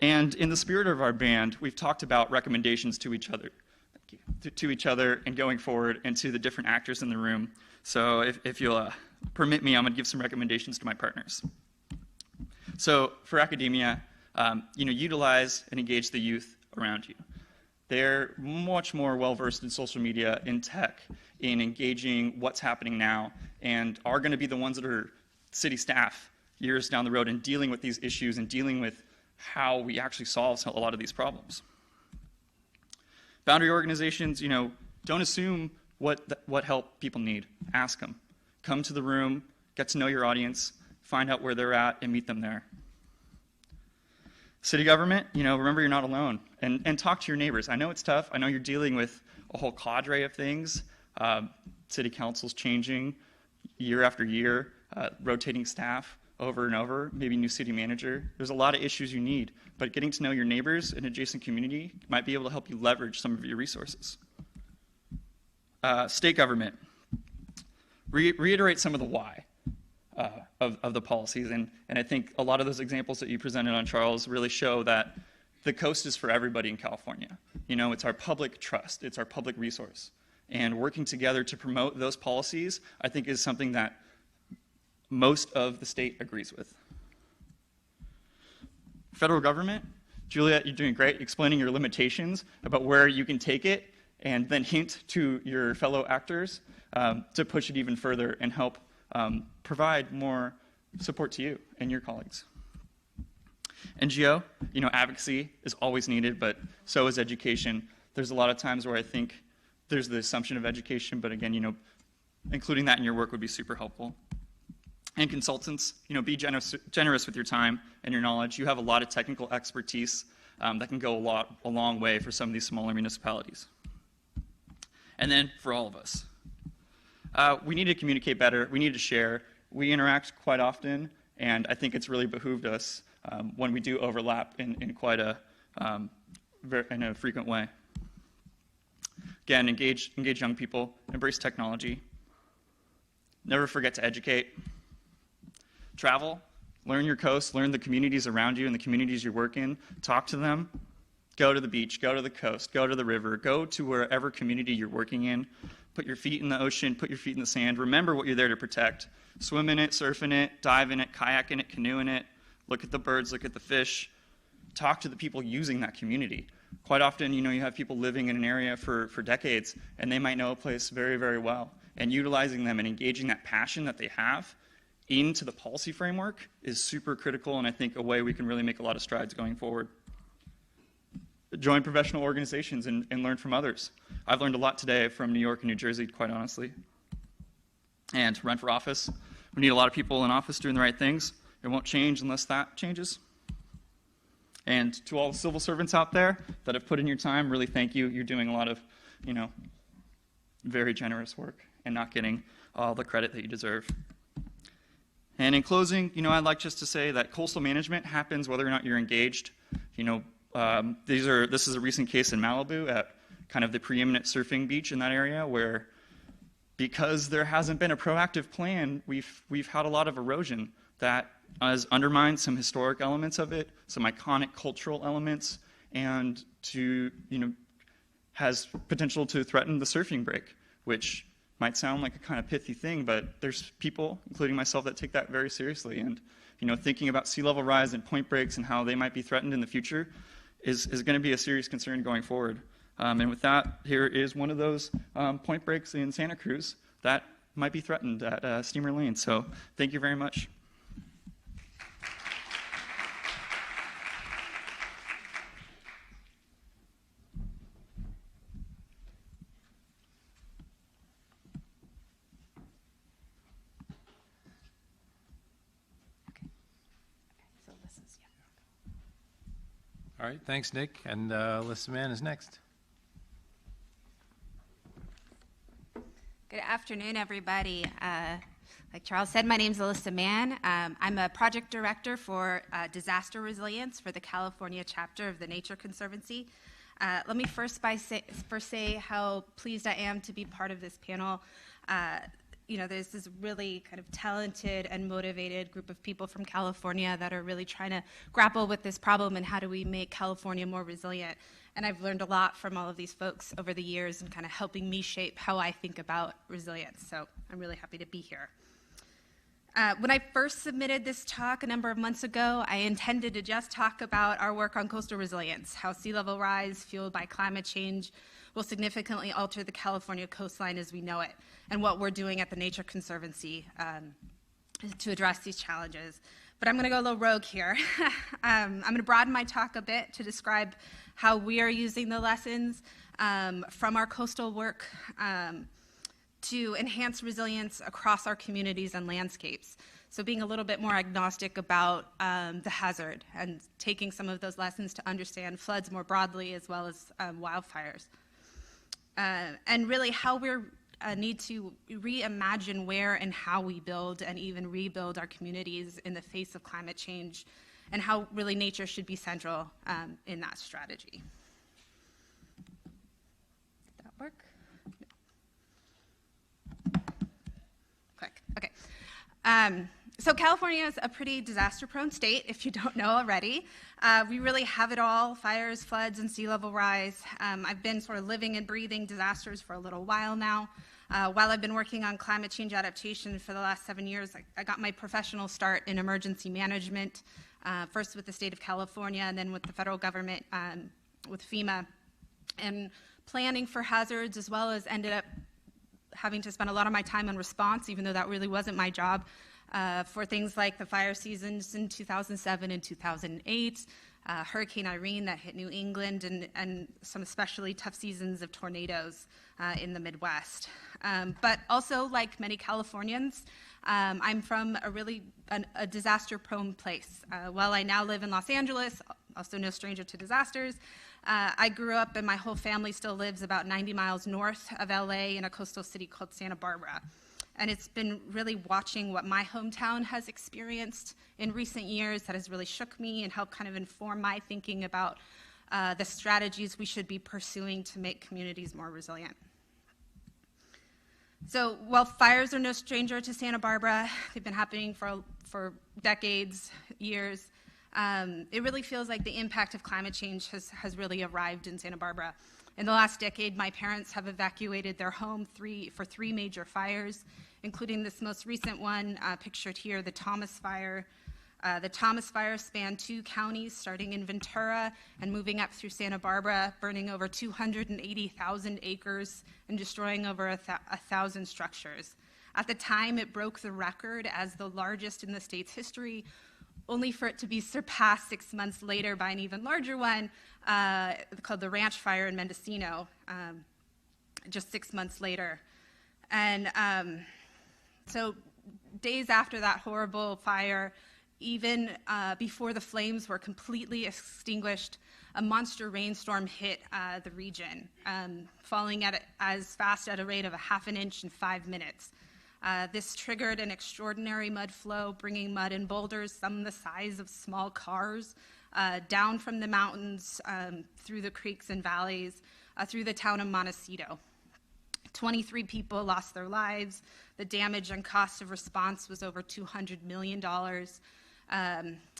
And in the spirit of our band, we've talked about recommendations to each other. To each other and going forward, and to the different actors in the room. So if you'll permit me, I'm going to give some recommendations to my partners. So for academia, utilize and engage the youth around you. They're much more well-versed in social media, in tech, in engaging what's happening now, and are going to be the ones that are city staff years down the road and dealing with these issues and dealing with how we actually solve a lot of these problems. Boundary organizations, don't assume what help people need. Ask them. Come to the room, get to know your audience, find out where they're at, and meet them there. City government, remember you're not alone. And talk to your neighbors. I know it's tough. I know you're dealing with a whole cadre of things. City council's changing year after year, rotating staff over and over, maybe new city manager. There's a lot of issues you need, but getting to know your neighbors and adjacent community might be able to help you leverage some of your resources. State government, reiterate some of the why of the policies, and I think a lot of those examples that you presented on, Charles, really show that the coast is for everybody in California. It's our public trust, it's our public resource, and working together to promote those policies, I think, is something that most of the state agrees with. Federal government, Juliet, you're doing great explaining your limitations about where you can take it, and then hint to your fellow actors to push it even further and help provide more support to you and your colleagues. NGO, advocacy is always needed, but so is education. There's a lot of times where I think there's the assumption of education, but again, including that in your work would be super helpful. And consultants, be generous with your time and your knowledge. You have a lot of technical expertise that can go a long way for some of these smaller municipalities. And then for all of us, we need to communicate better. We need to share. We interact quite often, and I think it's really behooved us when we do overlap in quite a frequent way. Again, engage young people, embrace technology. Never forget to educate. Travel, learn your coast, learn the communities around you and the communities you work in. Talk to them. Go to the beach, go to the coast, go to the river, go to wherever community you're working in. Put your feet in the ocean, put your feet in the sand. Remember what you're there to protect. Swim in it, surf in it, dive in it, kayak in it, canoe in it. Look at the birds, look at the fish. Talk to the people using that community. Quite often, you have people living in an area for decades, and they might know a place very, very well. And utilizing them and engaging that passion that they have into the policy framework is super critical, and I think a way we can really make a lot of strides going forward. Join professional organizations and learn from others. I've learned a lot today from New York and New Jersey, quite honestly. And run for office. We need a lot of people in office doing the right things. It won't change unless that changes. And to all the civil servants out there that have put in your time, really thank you. You're doing a lot of, very generous work and not getting all the credit that you deserve. And in closing, I'd like just to say that coastal management happens whether or not you're engaged. This is a recent case in Malibu at kind of the preeminent surfing beach in that area where, because there hasn't been a proactive plan, we've had a lot of erosion that has undermined some historic elements of it, some iconic cultural elements, and has potential to threaten the surfing break, which might sound like a kind of pithy thing, but there's people, including myself, that take that very seriously. And thinking about sea level rise and point breaks and how they might be threatened in the future is going to be a serious concern going forward. And with that, here is one of those point breaks in Santa Cruz that might be threatened at Steamer Lane. So thank you very much. All right, thanks, Nick. And Alissa Man is next. Good afternoon, everybody. Like Charles said, my name is Alissa Man. I'm a project director for disaster resilience for the California chapter of the Nature Conservancy. Let me first say how pleased I am to be part of this panel. There's this really kind of talented and motivated group of people from California that are really trying to grapple with this problem and how do we make California more resilient. And I've learned a lot from all of these folks over the years and kind of helping me shape how I think about resilience. So I'm really happy to be here. When I first submitted this talk a number of months ago, I intended to just talk about our work on coastal resilience, how sea level rise fueled by climate change will significantly alter the California coastline as we know it, and what we're doing at the Nature Conservancy to address these challenges. But I'm going to go a little rogue here. I'm going to broaden my talk a bit to describe how we are using the lessons from our coastal work to enhance resilience across our communities and landscapes. So being a little bit more agnostic about the hazard and taking some of those lessons to understand floods more broadly as well as wildfires. And really how we need to reimagine where and how we build and even rebuild our communities in the face of climate change, and how really nature should be central in that strategy. Did that work? No. Click. Okay. So California is a pretty disaster-prone state, if you don't know already. We really have it all: fires, floods, and sea level rise. I've been sort of living and breathing disasters for a little while now. While I've been working on climate change adaptation for the last 7 years, I got my professional start in emergency management, first with the state of California and then with the federal government, with FEMA, and planning for hazards, as well as ended up having to spend a lot of my time on response, even though that really wasn't my job, for things like the fire seasons in 2007 and 2008, Hurricane Irene that hit New England, and some especially tough seasons of tornadoes in the Midwest. But also, like many Californians, I'm from a disaster-prone place. While I now live in Los Angeles, also no stranger to disasters, I grew up and my whole family still lives about 90 miles north of LA in a coastal city called Santa Barbara. And it's been really watching what my hometown has experienced in recent years that has really shook me and helped kind of inform my thinking about the strategies we should be pursuing to make communities more resilient. So while fires are no stranger to Santa Barbara, they've been happening for decades, years, it really feels like the impact of climate change has really arrived in Santa Barbara. In the last decade, my parents have evacuated their home for three major fires, including this most recent one pictured here, the Thomas Fire. The Thomas Fire spanned 2 counties, starting in Ventura and moving up through Santa Barbara, burning over 280,000 acres and destroying over 1,000 structures. At the time, it broke the record as the largest in the state's history, only for it to be surpassed 6 months later by an even larger one called the Ranch Fire in Mendocino, just 6 months later. And so days after that horrible fire, even before the flames were completely extinguished, a monster rainstorm hit the region, falling at as fast at a rate of a ½ an inch in 5 minutes. This triggered an extraordinary mud flow, bringing mud and boulders, some the size of small cars, down from the mountains, through the creeks and valleys, through the town of Montecito. 23 people lost their lives. The damage and cost of response was over $200 million.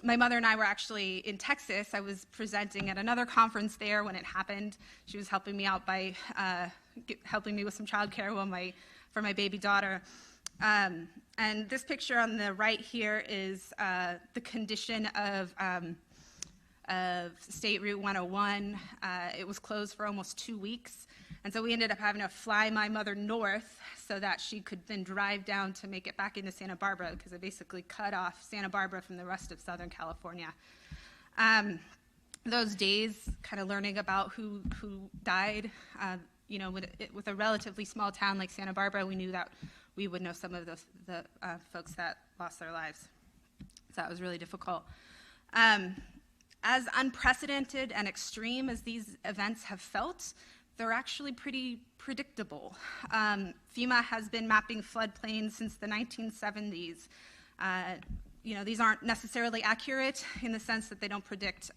My mother and I were actually in Texas. I was presenting at another conference there when it happened. She was helping me out by helping me with some childcare for my baby daughter. And this picture on the right here is the condition of State Route 101. It was closed for almost 2 weeks. And so we ended up having to fly my mother north so that she could then drive down to make it back into Santa Barbara, because it basically cut off Santa Barbara from the rest of Southern California. Those days, kind of learning about who died, with a relatively small town like Santa Barbara, we knew that we would know some of the folks that lost their lives. So that was really difficult. As unprecedented and extreme as these events have felt, they're actually pretty predictable. FEMA has been mapping floodplains since the 1970s. These aren't necessarily accurate in the sense that they don't predict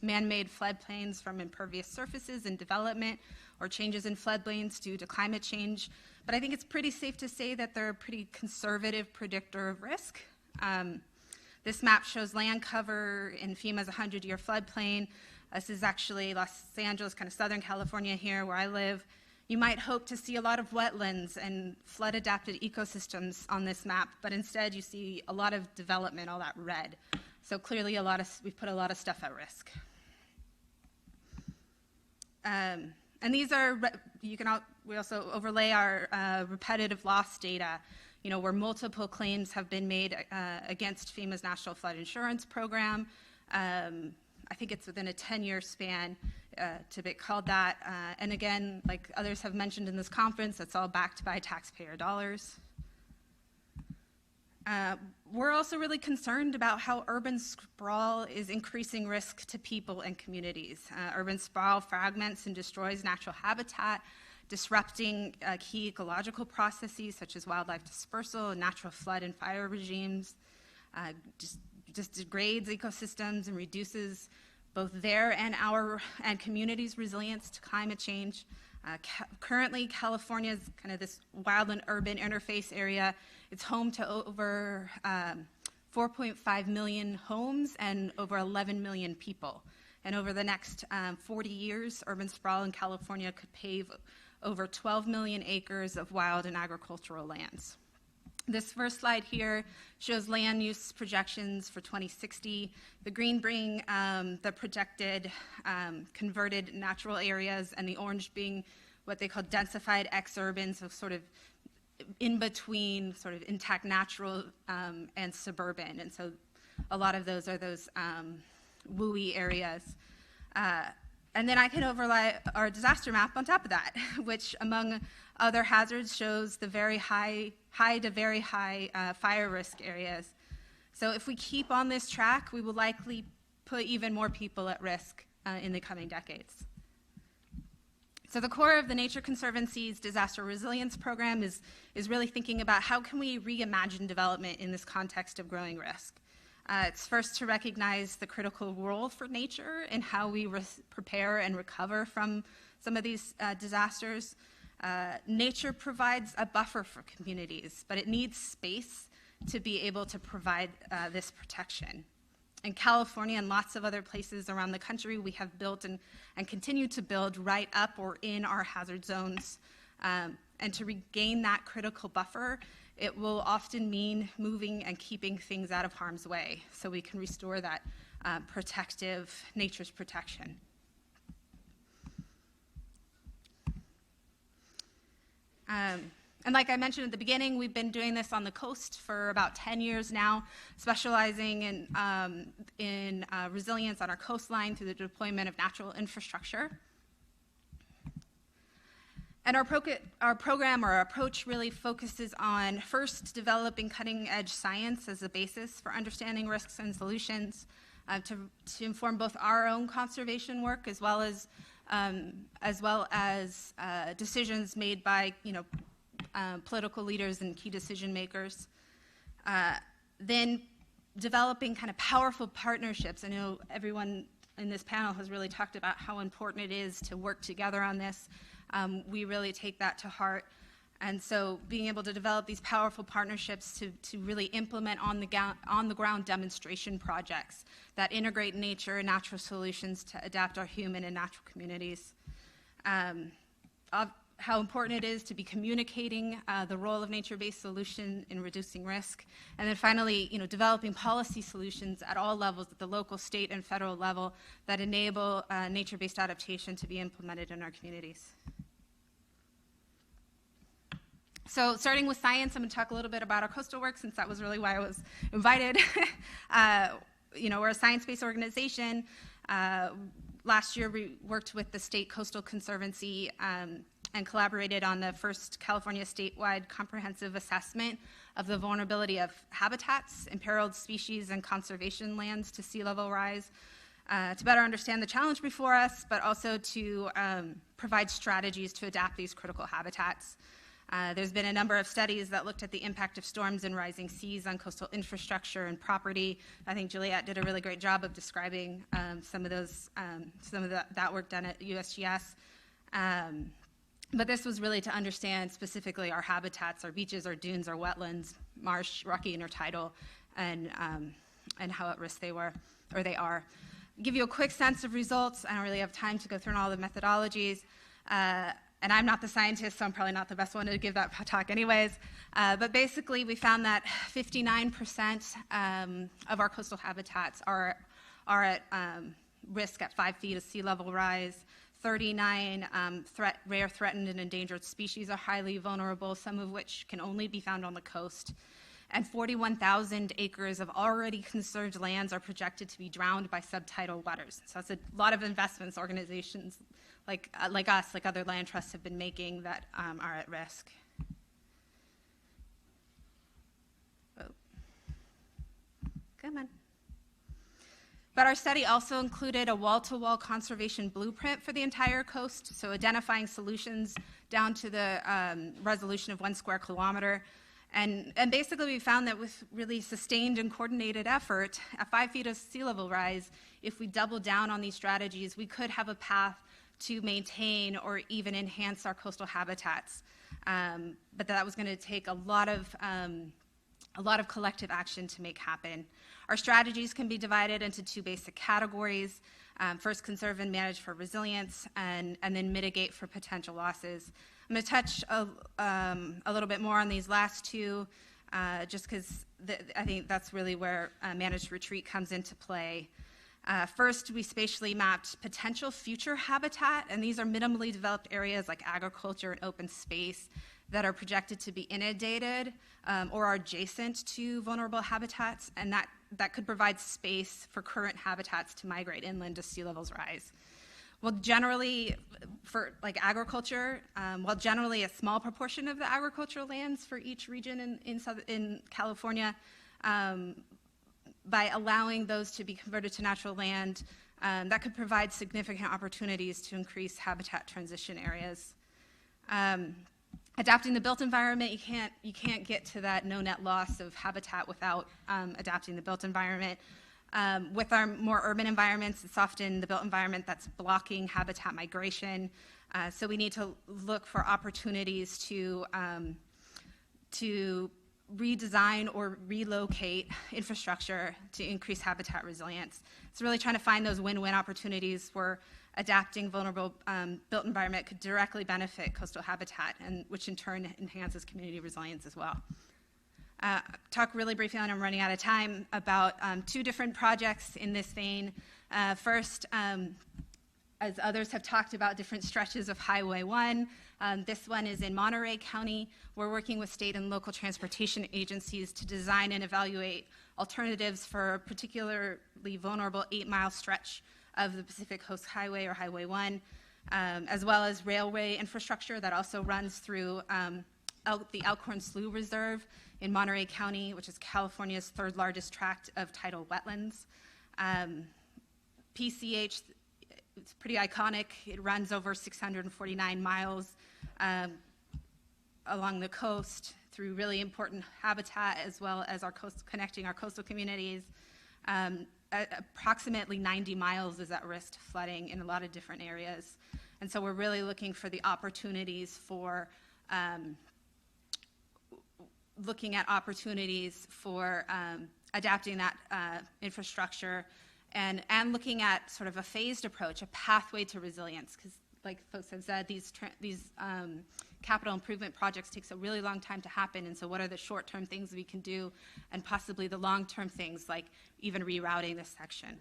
man-made floodplains from impervious surfaces and development or changes in floodplains due to climate change. But I think it's pretty safe to say that they're a pretty conservative predictor of risk. This map shows land cover in FEMA's 100-year floodplain. This is actually Los Angeles, kind of Southern California here where I live. You might hope to see a lot of wetlands and flood-adapted ecosystems on this map, but instead you see a lot of development, all that red. So clearly we've put a lot of stuff at risk. And these are, we also overlay our repetitive loss data, where multiple claims have been made against FEMA's National Flood Insurance Program. I think it's within a 10-year span to be called that. And again, like others have mentioned in this conference, it's all backed by taxpayer dollars. We're also really concerned about how urban sprawl is increasing risk to people and communities. Urban sprawl fragments and destroys natural habitat, disrupting key ecological processes such as wildlife dispersal and natural flood and fire regimes, just degrades ecosystems and reduces both their and communities' resilience to climate change. Currently, California's kind of this wild and urban interface area. It's home to over 4.5 million homes and over 11 million people. And over the next 40 years, urban sprawl in California could pave over 12 million acres of wild and agricultural lands. This first slide here shows land use projections for 2060. The green being the projected converted natural areas, and the orange being what they call densified ex-urban, so sort of in between sort of intact natural and suburban. And so a lot of those are those WUI areas. And then I can overlay our disaster map on top of that, which among other hazards shows the very high to very high fire risk areas. So if we keep on this track, we will likely put even more people at risk in the coming decades. So the core of the Nature Conservancy's disaster resilience program is really thinking about how can we reimagine development in this context of growing risk. It's first to recognize the critical role for nature in how we prepare and recover from some of these disasters. Nature provides a buffer for communities, but it needs space to be able to provide this protection. In California and lots of other places around the country, we have built and continue to build right up or in our hazard zones. And to regain that critical buffer, it will often mean moving and keeping things out of harm's way so we can restore that protective, nature's protection. And like I mentioned at the beginning, we've been doing this on the coast for about 10 years now, specializing in resilience on our coastline through the deployment of natural infrastructure. And our program, or our approach, really focuses on first developing cutting-edge science as a basis for understanding risks and solutions, to inform both our own conservation work as well as decisions made by political leaders and key decision makers. Then developing kind of powerful partnerships. I know everyone in this panel has really talked about how important it is to work together on this. We really take that to heart. And so being able to develop these powerful partnerships to really implement on the ground demonstration projects that integrate nature and natural solutions to adapt our human and natural communities. How important it is to be communicating the role of nature-based solution in reducing risk. And then finally, developing policy solutions at all levels, at the local, state, and federal level, that enable nature-based adaptation to be implemented in our communities. So starting with science, I'm going to talk a little bit about our coastal work, since that was really why I was invited. We're a science-based organization. Last year, we worked with the State Coastal Conservancy and collaborated on the first California statewide comprehensive assessment of the vulnerability of habitats, imperiled species, and conservation lands to sea level rise, to better understand the challenge before us, but also to provide strategies to adapt these critical habitats. There's been a number of studies that looked at the impact of storms and rising seas on coastal infrastructure and property. I think Juliet did a really great job of describing some of that work done at USGS. But this was really to understand specifically our habitats, our beaches, our dunes, our wetlands, marsh, rocky, intertidal, and how at risk they are. Give you a quick sense of results. I don't really have time to go through all the methodologies. And I'm not the scientist, so I'm probably not the best one to give that talk anyways. But basically, we found that 59% of our coastal habitats are at risk at 5 feet of sea level rise. 39 rare, threatened, and endangered species are highly vulnerable, some of which can only be found on the coast. And 41,000 acres of already conserved lands are projected to be drowned by subtidal waters. So that's a lot of investments organizations like us, like other land trusts, have been making that are at risk. Oh. Come on. But our study also included a wall-to-wall conservation blueprint for the entire coast, so identifying solutions down to the resolution of 1 square kilometer. And basically we found that with really sustained and coordinated effort, at 5 feet of sea level rise, if we double down on these strategies, we could have a path to maintain or even enhance our coastal habitats. But that was going to take a lot of collective action to make happen. Our strategies can be divided into 2 basic categories. First, conserve and manage for resilience, and then mitigate for potential losses. I'm going to touch a little bit more on these last 2, just because I think that's really where managed retreat comes into play. First, we spatially mapped potential future habitat, and these are minimally developed areas like agriculture and open space that are projected to be inundated or are adjacent to vulnerable habitats, and that could provide space for current habitats to migrate inland as sea levels rise. Well, generally, for agriculture, while generally a small proportion of the agricultural lands for each region in California, by allowing those to be converted to natural land, that could provide significant opportunities to increase habitat transition areas. Adapting the built environment, you can't get to that no net loss of habitat without adapting the built environment. With our more urban environments, it's often the built environment that's blocking habitat migration. So we need to look for opportunities to redesign or relocate infrastructure to increase habitat resilience. It's really trying to find those win-win opportunities where adapting vulnerable built environment could directly benefit coastal habitat, and which in turn enhances community resilience as well. Talk really briefly, and I'm running out of time, about 2 different projects in this vein. First, as others have talked about, different stretches of Highway 1. This one is in Monterey County. We're working with state and local transportation agencies to design and evaluate alternatives for a particularly vulnerable 8-mile stretch of the Pacific Coast Highway, or Highway 1, as well as railway infrastructure that also runs through the Elkhorn Slough Reserve in Monterey County, which is California's 3rd largest tract of tidal wetlands. PCH, it's pretty iconic. It runs over 649 miles along the coast through really important habitat, as well as connecting our coastal communities. Approximately 90 miles is at risk to flooding in a lot of different areas. And so we're really looking for the opportunities for adapting that infrastructure, and looking at sort of a phased approach, a pathway to resilience, because like folks have said, these capital improvement projects takes a really long time to happen, and so what are the short-term things we can do, and possibly the long-term things like even rerouting this section.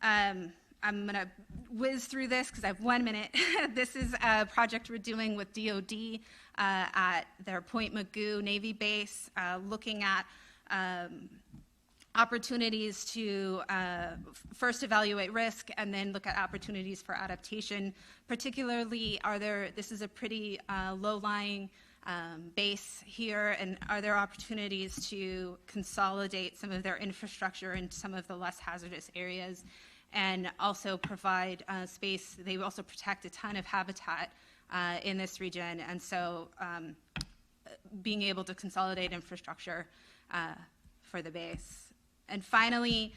I'm going to whiz through this because I have 1 minute. This is a project we're doing with DOD at their Point Mugu Navy base, looking at opportunities to first evaluate risk and then look at opportunities for adaptation. Particularly, this is a pretty low-lying base here, and are there opportunities to consolidate some of their infrastructure in some of the less hazardous areas, and also provide space. They also protect a ton of habitat in this region, and so being able to consolidate infrastructure for the base. And finally,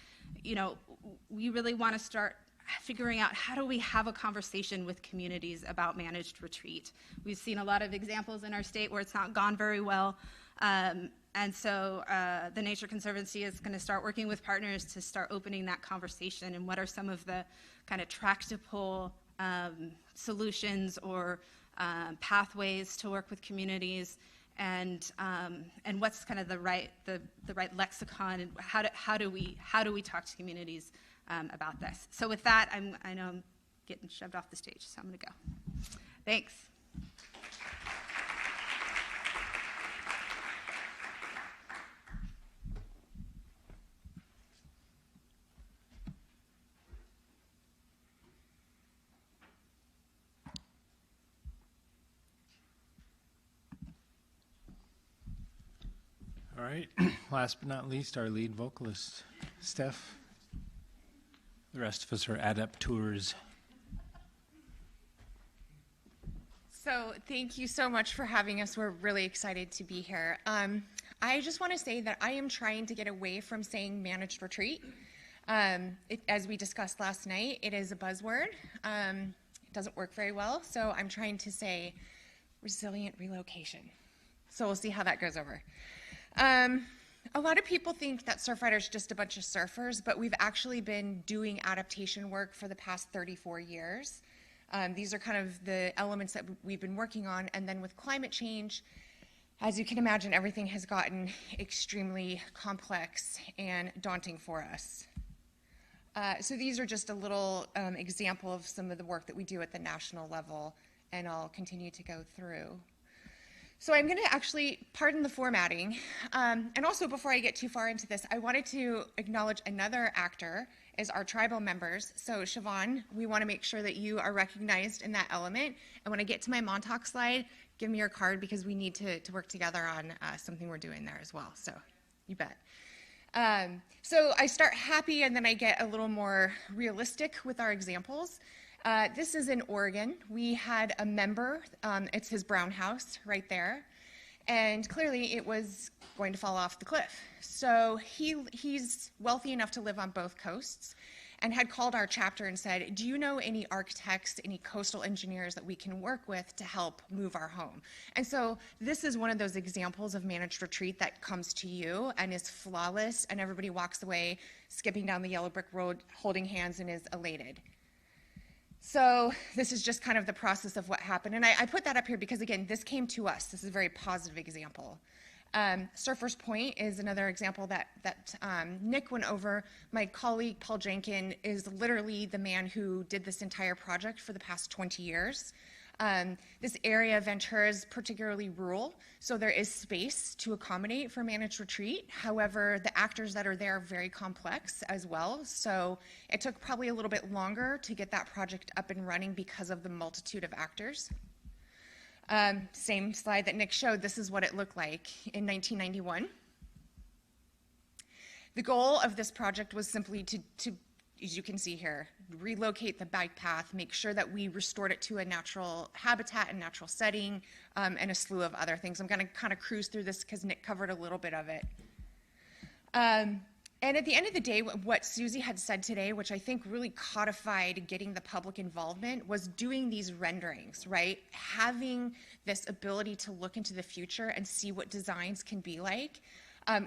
we really want to start figuring out, how do we have a conversation with communities about managed retreat? We've seen a lot of examples in our state where it's not gone very well. And so the Nature Conservancy is going to start working with partners to start opening that conversation, and what are some of the kind of tractable solutions or pathways to work with communities, and what's kind of the right lexicon, and how do we talk to communities about this? So with that, I know I'm getting shoved off the stage, so I'm going to go. Thanks. All right, last but not least, our lead vocalist, Steph. The rest of us are adapteurs. So thank you so much for having us. We're really excited to be here. I just want to say that I am trying to get away from saying managed retreat. As we discussed last night, it is a buzzword. It doesn't work very well, so I'm trying to say resilient relocation. So we'll see how that goes over. A lot of people think that Surfrider is just a bunch of surfers, but we've actually been doing adaptation work for the past 34 years. These are kind of the elements that we've been working on, and then with climate change, as you can imagine, everything has gotten extremely complex and daunting for us. So these are just a little example of some of the work that we do at the national level, and I'll continue to go through. So I'm going to actually, pardon the formatting, and also before I get too far into this, I wanted to acknowledge another actor as our tribal members. So Siobhan, we want to make sure that you are recognized in that element. And when I get to my Montauk slide, give me your card, because we need to work together on something we're doing there as well. So you bet. So I start happy, and then I get a little more realistic with our examples. This is in Oregon. We had a member, it's his brown house right there, and clearly it was going to fall off the cliff. So he's wealthy enough to live on both coasts, and had called our chapter and said, do you know any architects, any coastal engineers that we can work with to help move our home? And so this is one of those examples of managed retreat that comes to you and is flawless, and everybody walks away skipping down the yellow brick road, holding hands, and is elated. So this is just kind of the process of what happened. And I put that up here because, again, this came to us. This is a very positive example. Surfers Point is another example that Nick went over. My colleague, Paul Jenkin, is literally the man who did this entire project for the past 20 years. This area of Ventura is particularly rural, so there is space to accommodate for managed retreat. However, the actors that are there are very complex as well, so it took probably a little bit longer to get that project up and running because of the multitude of actors. Same slide that Nick showed, this is what it looked like in 1991. The goal of this project was simply to, as you can see here, relocate the bike path, make sure that we restored it to a natural habitat and natural setting, and a slew of other things. I'm going to kind of cruise through this because Nick covered a little bit of it. And at the end of the day, what Susie had said today, which I think really codified getting the public involvement, was doing these renderings, right? Having this ability to look into the future and see what designs can be like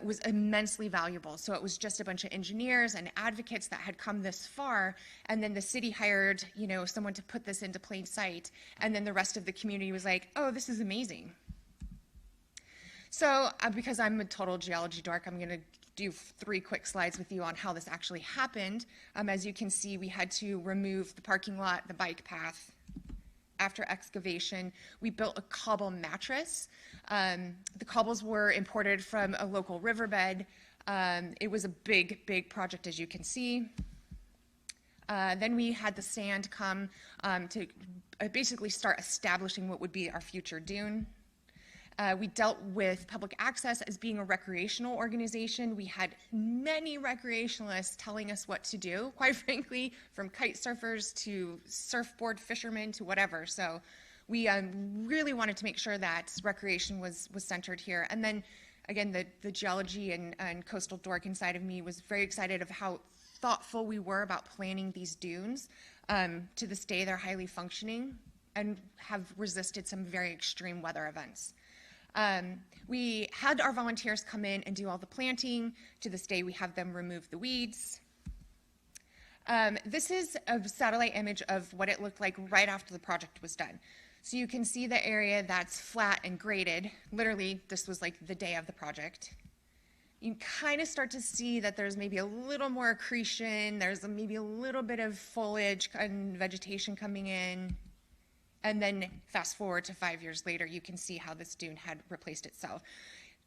was immensely valuable. So it was just a bunch of engineers and advocates that had come this far, and then the city hired, you know, someone to put this into plain sight, and then the rest of the community was like, oh, this is amazing. So because I'm a total geology dork, I'm going to do 3 quick slides with you on how this actually happened. As you can see, we had to remove the parking lot, the bike path. After excavation, we built a cobble mattress. The cobbles were imported from a local riverbed. It was a big, big project, as you can see. Then we had the sand come to basically start establishing what would be our future dune. We dealt with public access as being a recreational organization. We had many recreationalists telling us what to do, quite frankly, from kite surfers to surfboard fishermen to whatever. So we really wanted to make sure that recreation was centered here. And then, again, the geology and coastal dork inside of me was very excited of how thoughtful we were about planning these dunes. To this day, they're highly functioning and have resisted some very extreme weather events. We had our volunteers come in and do all the planting. To this day, we have them remove the weeds. This is a satellite image of what it looked like right after the project was done. So you can see the area that's flat and graded. Literally, this was like the day of the project. You kind of start to see that there's maybe a little more accretion. There's maybe a little bit of foliage and vegetation coming in. And then fast forward to 5 years later, you can see how this dune had replaced itself.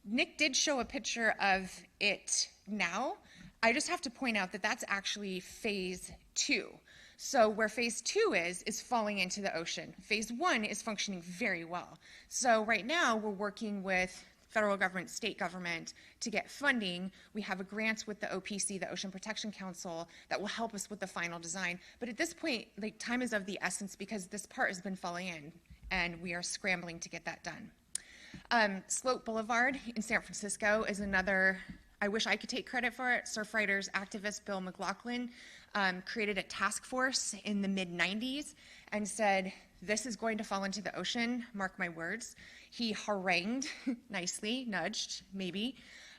Nick did show a picture of it now. I just have to point out that that's actually phase 2. So where phase 2 is falling into the ocean. Phase 1 is functioning very well. So right now we're working with federal government, state government to get funding. We have a grant with the OPC, the Ocean Protection Council, that will help us with the final design. But at this point, like, time is of the essence because this part has been falling in and we are scrambling to get that done. Sloat Boulevard in San Francisco is another, I wish I could take credit for it. Surfriders activist Bill McLaughlin created a task force in the mid-90s and said, this is going to fall into the ocean, mark my words. He harangued, nicely, nudged, maybe,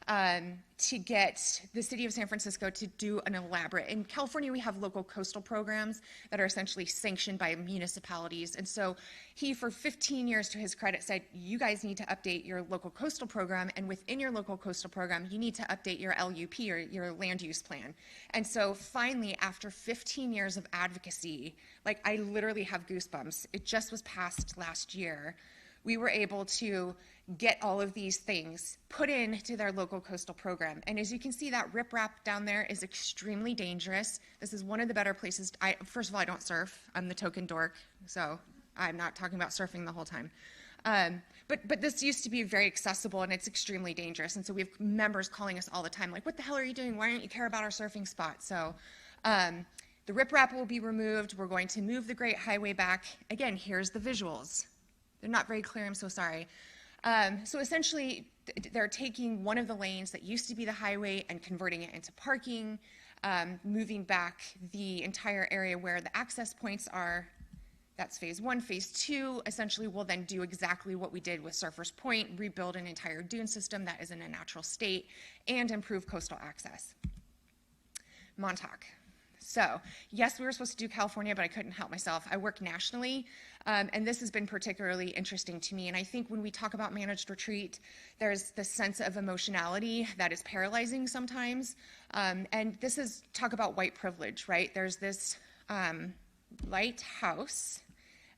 to get the city of San Francisco to do an elaborate, in California we have local coastal programs that are essentially sanctioned by municipalities, and so he, for 15 years to his credit, said, you guys need to update your local coastal program, and within your local coastal program, you need to update your LUP, or your land use plan. And so finally, after 15 years of advocacy, like, I literally have goosebumps, it just was passed last year, we were able to get all of these things put into their local coastal program. And as you can see, that riprap down there is extremely dangerous. This is one of the better places. First of all, I don't surf. I'm the token dork, so I'm not talking about surfing the whole time. But this used to be very accessible, and it's extremely dangerous. And so we have members calling us all the time, like, what the hell are you doing? Why don't you care about our surfing spot? So the riprap will be removed. We're going to move the Great Highway back. Again, here's the visuals. They're not very clear, I'm so sorry. So essentially, they're taking one of the lanes that used to be the highway and converting it into parking. moving back the entire area where the access points are. That's phase 1. Phase 2 essentially will then do exactly what we did with Surfers Point, rebuild an entire dune system that is in a natural state, and improve coastal access. Montauk. So, yes, we were supposed to do California, but I couldn't help myself. I work nationally, and this has been particularly interesting to me. And I think when we talk about managed retreat, there's this sense of emotionality that is paralyzing sometimes. And this is talk about white privilege, right? There's this lighthouse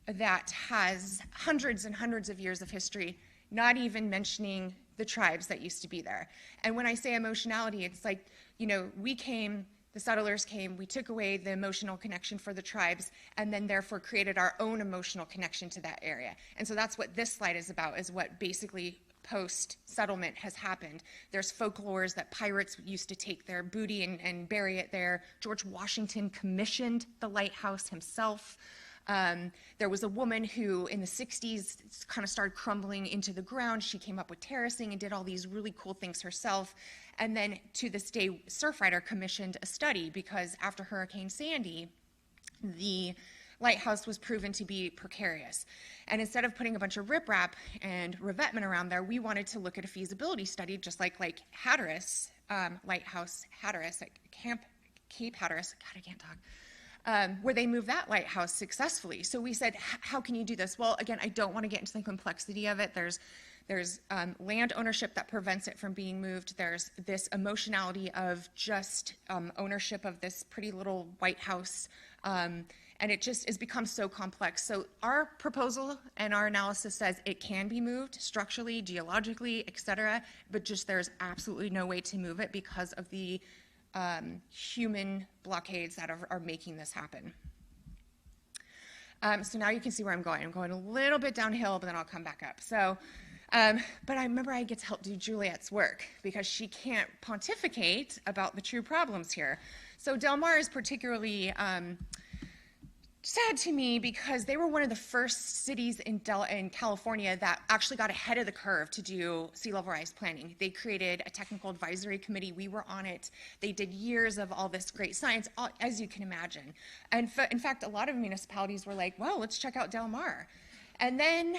that has hundreds and hundreds of years of history, not even mentioning the tribes that used to be there. And when I say emotionality, it's like, you know, we came, the settlers came, we took away the emotional connection for the tribes, and then therefore created our own emotional connection to that area. And so that's what this slide is about, is what basically post-settlement has happened. There's folklores that pirates used to take their booty and bury it there. George Washington commissioned the lighthouse himself. There was a woman who in the 60s kind of started crumbling into the ground. She came up with terracing and did all these really cool things herself. And then to this day, Surfrider commissioned a study because after Hurricane Sandy, the lighthouse was proven to be precarious. And instead of putting a bunch of riprap and revetment around there, we wanted to look at a feasibility study, just like Hatteras, Lighthouse Hatteras at Cape Hatteras, God, I can't talk, where they moved that lighthouse successfully. So we said, how can you do this? Well, again, I don't want to get into the complexity of it. There's land ownership that prevents it from being moved. There's this emotionality of just ownership of this pretty little white house. And it just has become so complex. So our proposal and our analysis says it can be moved structurally, geologically, et cetera, but just there's absolutely no way to move it because of the human blockades that are making this happen. So now you can see where I'm going. I'm going a little bit downhill, but then I'll come back up. So, but I remember I get to help do Juliet's work because she can't pontificate about the true problems here. So Del Mar is particularly sad to me because they were one of the first cities in California that actually got ahead of the curve to do sea level rise planning. They created a technical advisory committee. We were on it. They did years of all this great science, as you can imagine. And in fact, a lot of municipalities were like, well, let's check out Del Mar. And then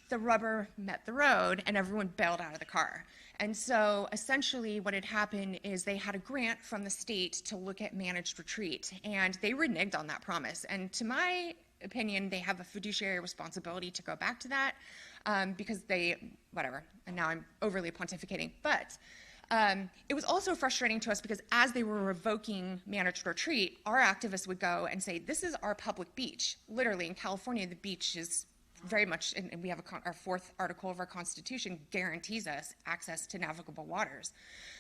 the rubber met the road and everyone bailed out of the car. And so essentially what had happened is they had a grant from the state to look at managed retreat, and they reneged on that promise. And to my opinion, they have a fiduciary responsibility to go back to that because whatever, and now I'm overly pontificating. But it was also frustrating to us because as they were revoking managed retreat, our activists would go and say, this is our public beach. Literally in California, the beach is very much, and we have our 4th article of our Constitution guarantees us access to navigable waters.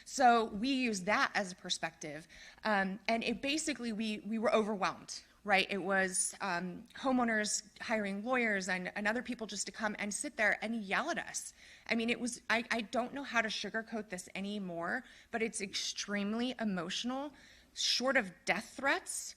So we use that as a perspective, and it basically, we were overwhelmed, right? It was homeowners hiring lawyers and other people just to come and sit there and yell at us. I mean, it was, I don't know how to sugarcoat this anymore, but it's extremely emotional, short of death threats.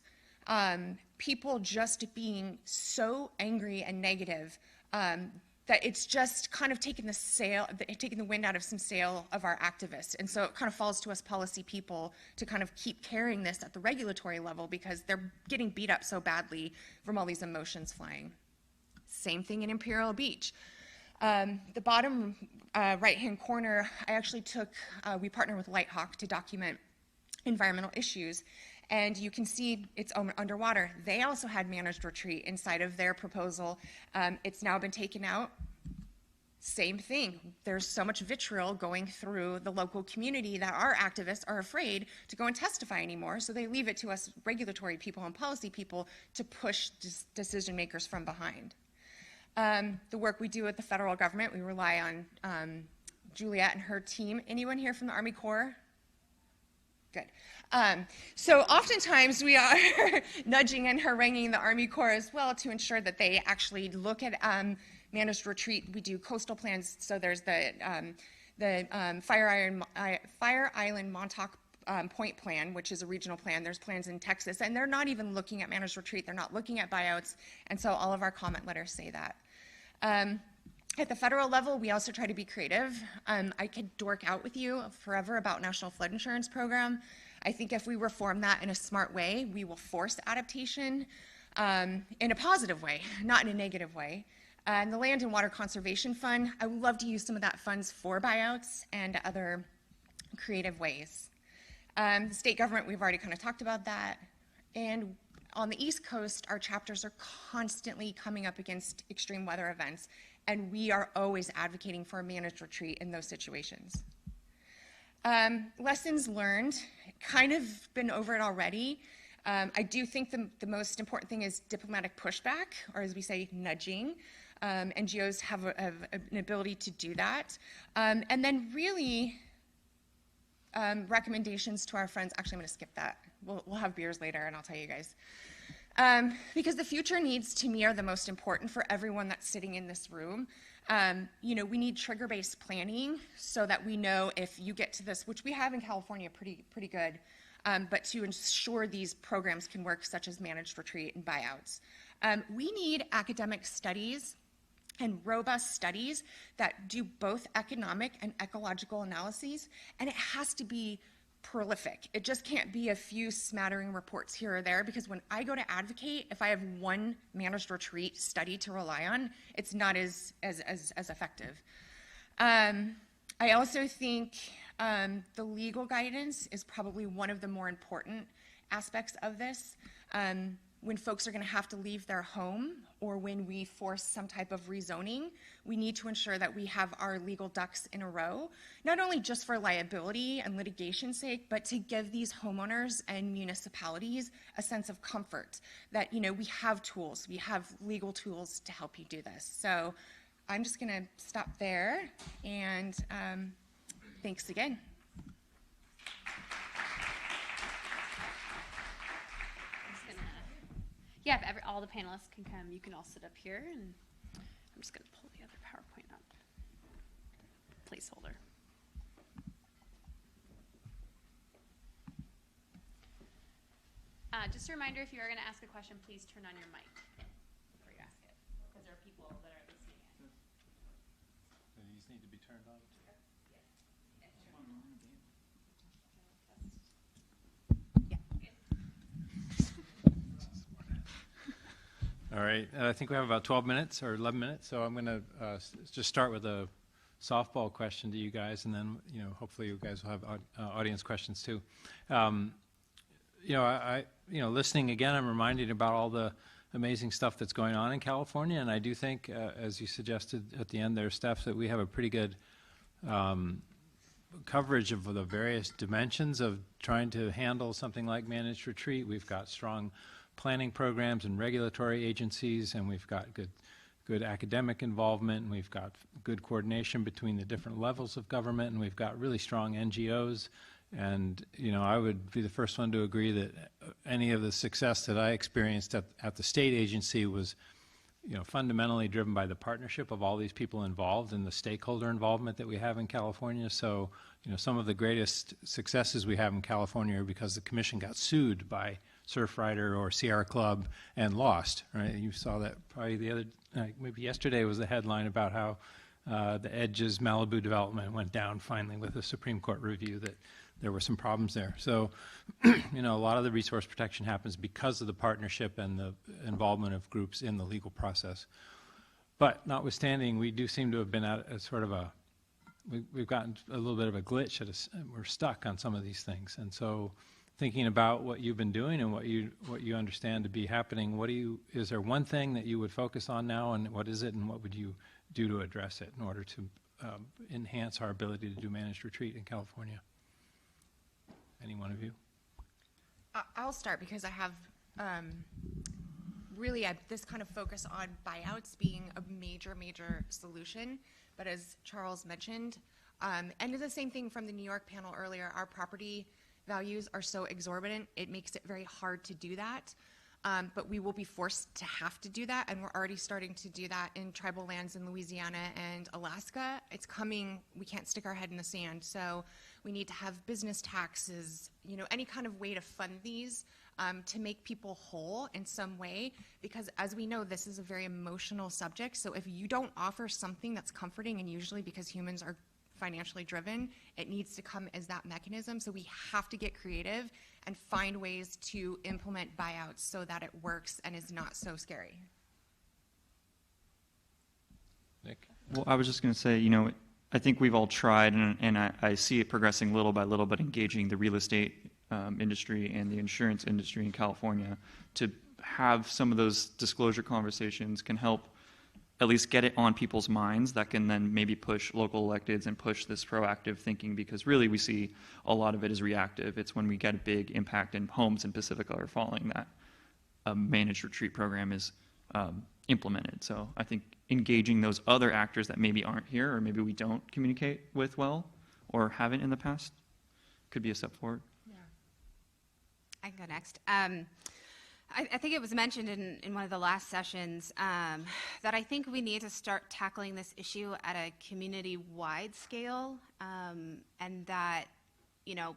People just being so angry and negative that it's just kind of taken the wind out of some sail of our activists. And so it kind of falls to us policy people to kind of keep carrying this at the regulatory level because they're getting beat up so badly from all these emotions flying. Same thing in Imperial Beach. The bottom right-hand corner, I actually we partnered with Lighthawk to document environmental issues. And you can see it's underwater. They also had managed retreat inside of their proposal. It's now been taken out. Same thing. There's so much vitriol going through the local community that our activists are afraid to go and testify anymore. So they leave it to us regulatory people and policy people to push decision makers from behind. The work we do with the federal government, we rely on Juliet and her team. Anyone here from the Army Corps? Good. So oftentimes we are nudging and haranguing the Army Corps as well to ensure that they actually look at managed retreat. We do coastal plans. So there's the Fire Island Montauk Point Plan, which is a regional plan. There's plans in Texas, and they're not even looking at managed retreat. They're not looking at buyouts, and so all of our comment letters say that. At the federal level, we also try to be creative. I could dork out with you forever about National Flood Insurance Program. I think if we reform that in a smart way, we will force adaptation in a positive way, not in a negative way. And the Land and Water Conservation Fund, I would love to use some of that funds for buyouts and other creative ways. The state government, we've already kind of talked about that. And on the East Coast, our chapters are constantly coming up against extreme weather events, and we are always advocating for a managed retreat in those situations. Lessons learned, kind of been over it already. I do think the most important thing is diplomatic pushback, or as we say, nudging. NGOs have an ability to do that. And then really, recommendations to our friends. Actually, I'm going to skip that. We'll have beers later, and I'll tell you guys. Because the future needs, to me, are the most important for everyone that's sitting in this room. You know, we need trigger-based planning so that we know if you get to this, which we have in California pretty good, but to ensure these programs can work, such as managed retreat and buyouts. We need academic studies and robust studies that do both economic and ecological analyses, and it has to be prolific. It just can't be a few smattering reports here or there, because when I go to advocate, if I have one managed retreat study to rely on, it's not as effective. I also think the legal guidance is probably one of the more important aspects of this. When folks are going to have to leave their home, or when we force some type of rezoning, we need to ensure that we have our legal ducks in a row, not only just for liability and litigation's sake, but to give these homeowners and municipalities a sense of comfort that, you know, we have tools, we have legal tools to help you do this. So I'm just going to stop there, and thanks again. Yeah, if all the panelists can come, you can all sit up here, and I'm just going to pull the other PowerPoint up. Placeholder. Just a reminder, if you are going to ask a question, please turn on your mic before you ask it, because there are people that are listening in. So these need to be turned on? All right, I think we have about 12 minutes or 11 minutes, so I'm going to just start with a softball question to you guys, and then, you know, hopefully you guys will have audience questions too. You know, listening again, I'm reminded about all the amazing stuff that's going on in California, and I do think, as you suggested at the end there, Steph, that we have a pretty good coverage of the various dimensions of trying to handle something like managed retreat. We've got strong planning programs and regulatory agencies, and we've got good academic involvement, and we've got good coordination between the different levels of government, and we've got really strong NGOs. And, you know, I would be the first one to agree that any of the success that I experienced at the state agency was, you know, fundamentally driven by the partnership of all these people involved and the stakeholder involvement that we have in California. So, you know, some of the greatest successes we have in California are because the commission got sued by Surfrider or Sierra Club and lost, right? You saw that probably the other, maybe yesterday was the headline about how the Edge's Malibu development went down finally with a Supreme Court review that there were some problems there. So, you know, a lot of the resource protection happens because of the partnership and the involvement of groups in the legal process. But notwithstanding, we do seem to have been at a sort of a, we've gotten a little bit of a glitch, we're stuck on some of these things. And so thinking about what you've been doing and what you understand to be happening, is there one thing that you would focus on now, and what is it, and what would you do to address it in order to enhance our ability to do managed retreat in California? Any one of you? I'll start, because I have really this kind of focus on buyouts being a major solution. But as Charles mentioned, and the same thing from the New York panel earlier, our property values are so exorbitant, it makes it very hard to do that. But we will be forced to have to do that, and we're already starting to do that in tribal lands in Louisiana and Alaska. It's coming. We can't stick our head in the sand. So we need to have business taxes, you know, any kind of way to fund these to make people whole in some way, because as we know, this is a very emotional subject. So if you don't offer something that's comforting, and usually because humans are financially driven. It needs to come as that mechanism. So we have to get creative and find ways to implement buyouts so that it works and is not so scary. Nick? Well, I was just going to say, you know, I think we've all tried, and I see it progressing little by little, but engaging the real estate industry and the insurance industry in California to have some of those disclosure conversations can help at least get it on people's minds. That can then maybe push local electeds and push this proactive thinking, because really we see a lot of it is reactive. It's when we get a big impact and homes in Pacifica are falling that a managed retreat program is implemented. So I think engaging those other actors that maybe aren't here or maybe we don't communicate with well or haven't in the past could be a step forward. Yeah. I can go next. I think it was mentioned in one of the last sessions that I think we need to start tackling this issue at a community-wide scale, and that, you know,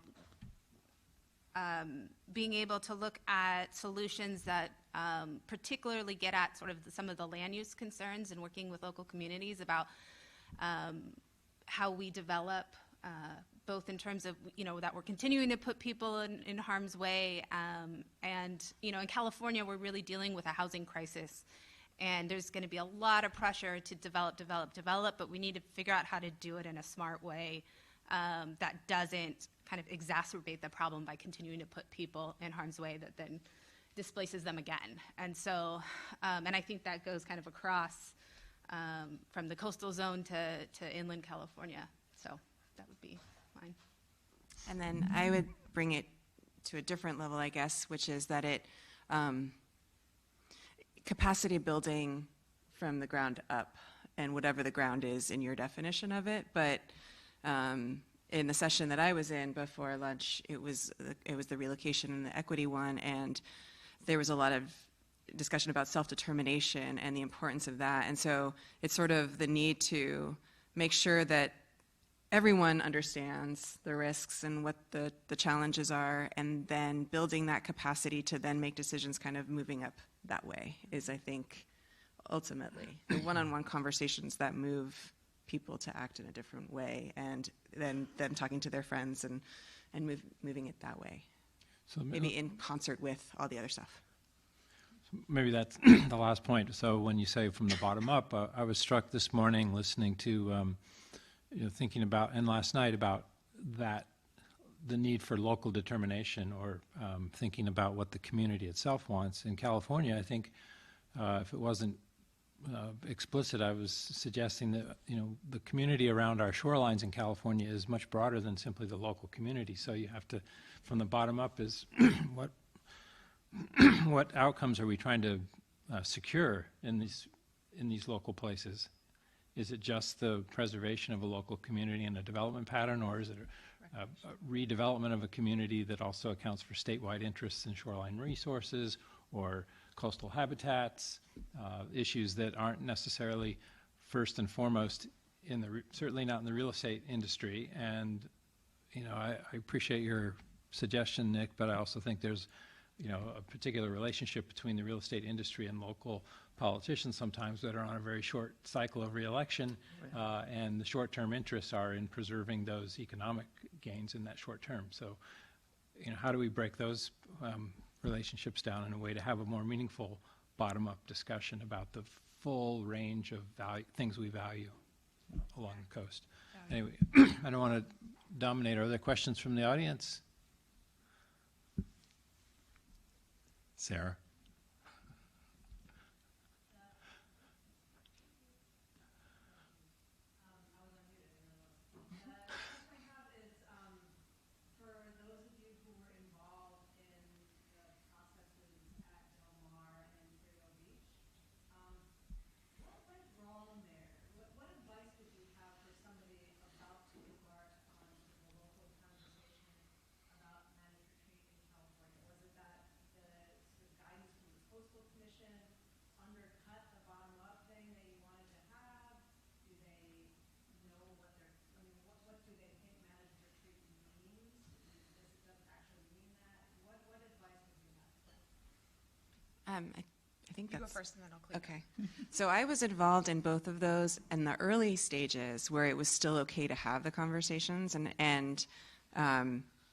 being able to look at solutions that particularly get at sort of some of the land use concerns and working with local communities about how we develop, both in terms of, you know, that we're continuing to put people in harm's way. And, you know, in California, we're really dealing with a housing crisis. And there's going to be a lot of pressure to develop, but we need to figure out how to do it in a smart way that doesn't kind of exacerbate the problem by continuing to put people in harm's way that then displaces them again. And so, and I think that goes kind of across from the coastal zone to inland California. So that would be mine. And then I would bring it to a different level, I guess, which is that it capacity building from the ground up, and whatever the ground is in your definition of it. But in the session that I was in before lunch, it was the relocation and the equity one, and there was a lot of discussion about self-determination and the importance of that. And so it's sort of the need to make sure that everyone understands the risks and what the challenges are, and then building that capacity to then make decisions kind of moving up that way is, I think, ultimately the one-on-one conversations that move people to act in a different way, and then them talking to their friends and moving it that way. So maybe in concert with all the other stuff. Maybe that's the last point. So when you say from the bottom up, I was struck this morning listening to, thinking about, and last night about that, the need for local determination, or thinking about what the community itself wants. In California, I think if it wasn't explicit, I was suggesting that, the community around our shorelines in California is much broader than simply the local community. So you have to, from the bottom up, is what outcomes are we trying to secure in these local places? Is it just the preservation of a local community and a development pattern, or is it a redevelopment of a community that also accounts for statewide interests in shoreline resources or coastal habitats, issues that aren't necessarily first and foremost certainly not in the real estate industry? And I appreciate your suggestion, Nick, but I also think there's a particular relationship between the real estate industry and local politicians sometimes that are on a very short cycle of re-election, and the short-term interests are in preserving those economic gains in that short term. So, how do we break those relationships down in a way to have a more meaningful bottom-up discussion about the full range of things we value along the coast? Anyway, I don't want to dominate. Are there questions from the audience? Sarah? I think You go that's first and then I'll clean up. okay. So I was involved in both of those in the early stages where it was still okay to have the conversations, and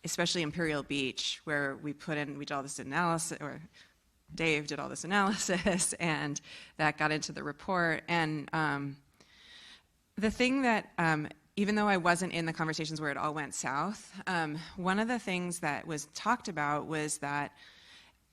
especially Imperial Beach, where we did all this analysis, or Dave did all this analysis, and that got into the report. And the thing that, even though I wasn't in the conversations where it all went south, one of the things that was talked about was that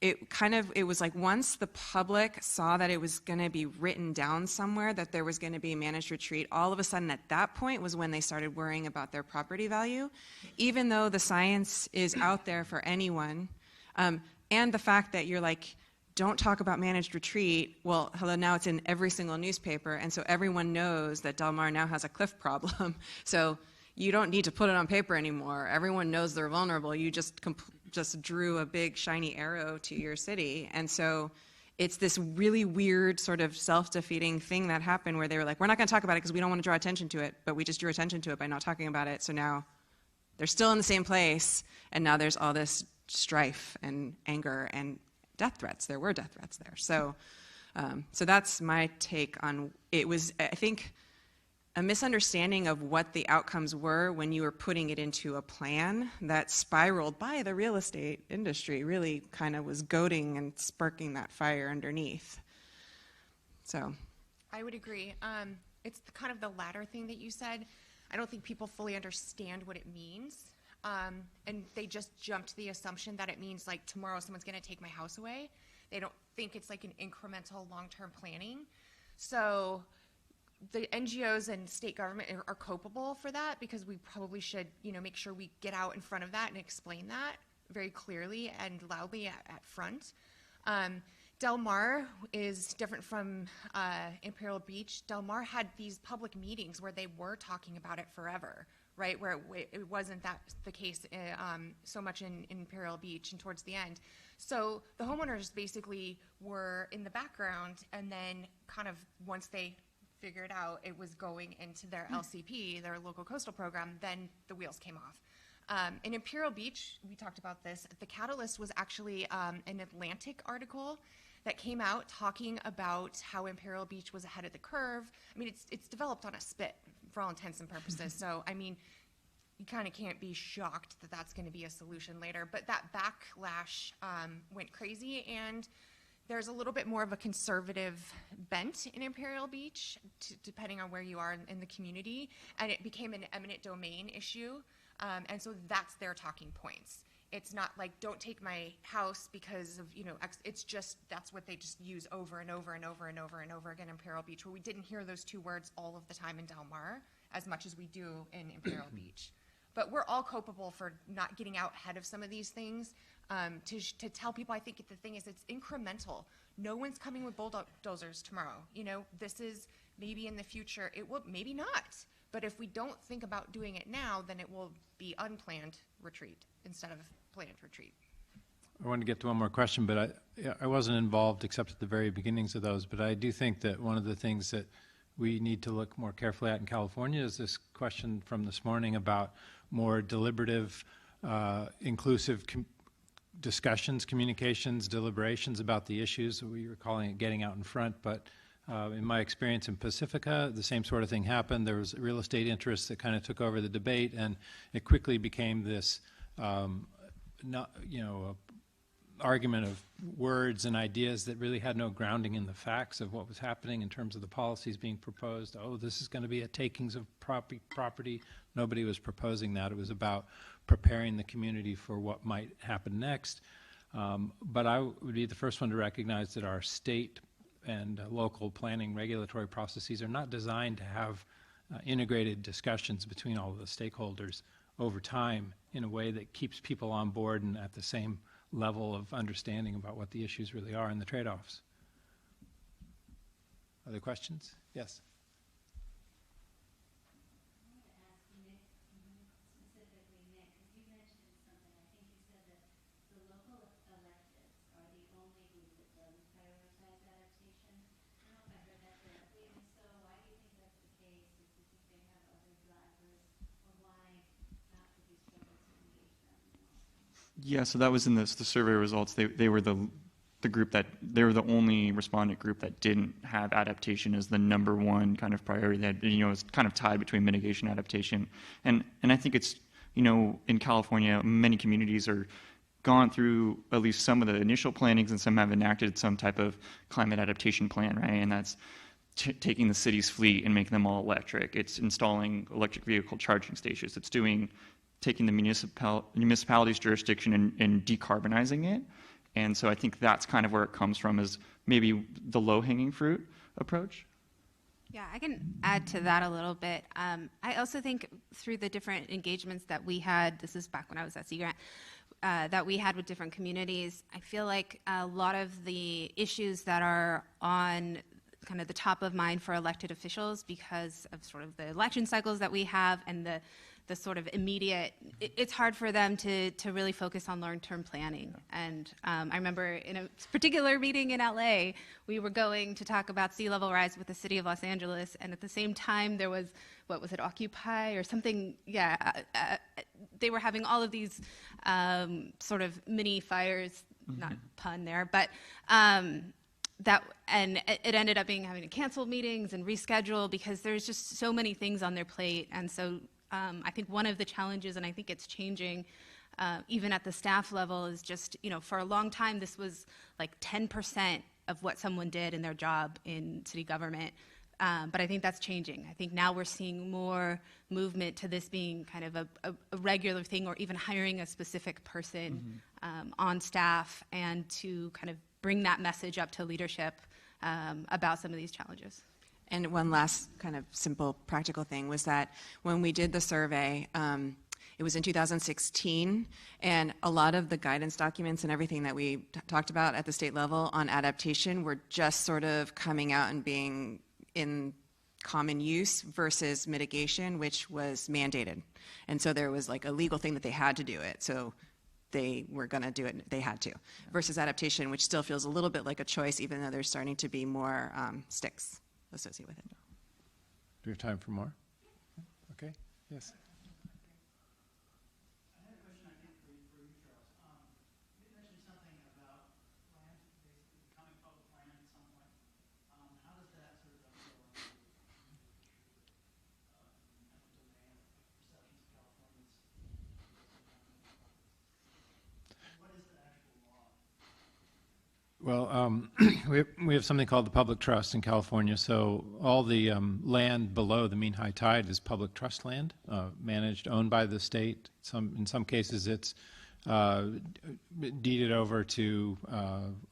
it was like once the public saw that it was going to be written down somewhere that there was going to be a managed retreat, all of a sudden at that point was when they started worrying about their property value, even though the science is out there for anyone. And the fact that you're like, don't talk about managed retreat. Well, hello, now it's in every single newspaper, and so everyone knows that Del Mar now has a cliff problem. So you don't need to put it on paper anymore. Everyone knows they're vulnerable. You just drew a big shiny arrow to your city. And so it's this really weird sort of self-defeating thing that happened where they were like, we're not going to talk about it because we don't want to draw attention to it, but we just drew attention to it by not talking about it. So now they're still in the same place, and now there's all this strife and anger and death threats. There were death threats there. So that's my take on it. Was, I think, a misunderstanding of what the outcomes were when you were putting it into a plan that spiraled by the real estate industry, really kind of was goading and sparking that fire underneath. So I would agree. It's kind of the latter thing that you said. I don't think people fully understand what it means. And they just jump to the assumption that it means like tomorrow someone's going to take my house away. They don't think it's like an incremental long-term planning. So the NGOs and state government are culpable for that, because we probably should, make sure we get out in front of that and explain that very clearly and loudly at front. Del Mar is different from Imperial Beach. Del Mar had these public meetings where they were talking about it forever, right? Where it wasn't that the case so much in Imperial Beach and towards the end. So the homeowners basically were in the background, and then kind of once they figured out it was going into their LCP, their local coastal program, then the wheels came off. In Imperial Beach, we talked about this, the catalyst was actually an Atlantic article that came out talking about how Imperial Beach was ahead of the curve. I mean, it's developed on a spit for all intents and purposes. So, I mean, you kind of can't be shocked that that's going to be a solution later. But that backlash went crazy, and there's a little bit more of a conservative bent in Imperial Beach, depending on where you are in the community, and it became an eminent domain issue, and so that's their talking points. It's not like, don't take my house because of, it's just, that's what they just use over and over and over and over and over again in Imperial Beach, where we didn't hear those two words all of the time in Del Mar as much as we do in Imperial Beach. But we're all culpable for not getting out ahead of some of these things. To tell people, I think the thing is, it's incremental. No one's coming with bulldozers tomorrow. This is maybe in the future. It will, maybe not. But if we don't think about doing it now, then it will be unplanned retreat instead of planned retreat. I want to get to one more question, but I wasn't involved except at the very beginnings of those. But I do think that one of the things that we need to look more carefully at in California is this question from this morning about more deliberative, inclusive discussions, communications, deliberations about the issues. We were calling it getting out in front, but in my experience in Pacifica, the same sort of thing happened. There was real estate interests that kind of took over the debate, and it quickly became this argument of words and ideas that really had no grounding in the facts of what was happening in terms of the policies being proposed. Oh, this is going to be a takings of property. Nobody was proposing that. It was about preparing the community for what might happen next. But I would be the first one to recognize that our state and local planning regulatory processes are not designed to have integrated discussions between all of the stakeholders over time in a way that keeps people on board and at the same level of understanding about what the issues really are and the trade-offs. Other questions? Yes. Yeah, so that was in the survey results. They were the the group that they were the only respondent group that didn't have adaptation as the number one kind of priority. That, it's kind of tied between mitigation and adaptation. And I think it's, in California, many communities are gone through at least some of the initial plannings, and some have enacted some type of climate adaptation plan, right? And that's taking the city's fleet and making them all electric. It's installing electric vehicle charging stations. It's taking the municipality's jurisdiction and decarbonizing it. And so I think that's kind of where it comes from, is maybe the low-hanging fruit approach. Yeah, I can add to that a little bit. I also think through the different engagements that we had, this is back when I was at Sea Grant, that we had with different communities, I feel like a lot of the issues that are on kind of the top of mind for elected officials, because of sort of the election cycles that we have and the sort of immediate, it's hard for them to really focus on long-term planning. And I remember in a particular meeting in LA, we were going to talk about sea level rise with the city of Los Angeles, and at the same time there was, what was it, Occupy or something? Yeah, they were having all of these sort of mini fires, not pun there, but and it ended up having to cancel meetings and reschedule because there's just so many things on their plate. And so I think one of the challenges, and I think it's changing even at the staff level, is just, for a long time this was like 10% of what someone did in their job in city government. But I think that's changing. I think now we're seeing more movement to this being kind of a regular thing, or even hiring a specific person on staff, and to kind of bring that message up to leadership about some of these challenges. And one last kind of simple practical thing was that when we did the survey, it was in 2016, and a lot of the guidance documents and everything that we talked about at the state level on adaptation were just sort of coming out and being in common use versus mitigation, which was mandated. And so there was like a legal thing that they had to do it. So they were going to do it, they had to. Versus adaptation, which still feels a little bit like a choice, even though there's starting to be more sticks associated with it. Do we have time for more? Okay, yes. I had a question, I think, for you, Charles. You mentioned something about land basically becoming public land at some point. How does that sort of dovetail into domain perceptions of Californians? What is the actual law? Well, we have something called the public trust in California. So all the land below the mean high tide is public trust land, managed, owned by the state. In some cases, it's deeded over to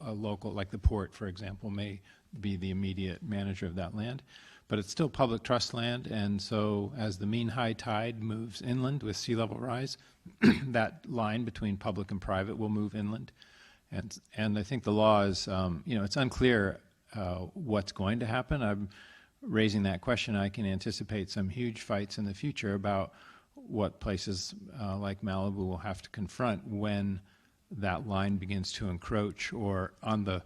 a local, like the port, for example, may be the immediate manager of that land. But it's still public trust land, and so as the mean high tide moves inland with sea level rise, that line between public and private will move inland. And I think the law is, it's unclear what's going to happen. I'm raising that question. I can anticipate some huge fights in the future about what places like Malibu will have to confront when that line begins to encroach, or on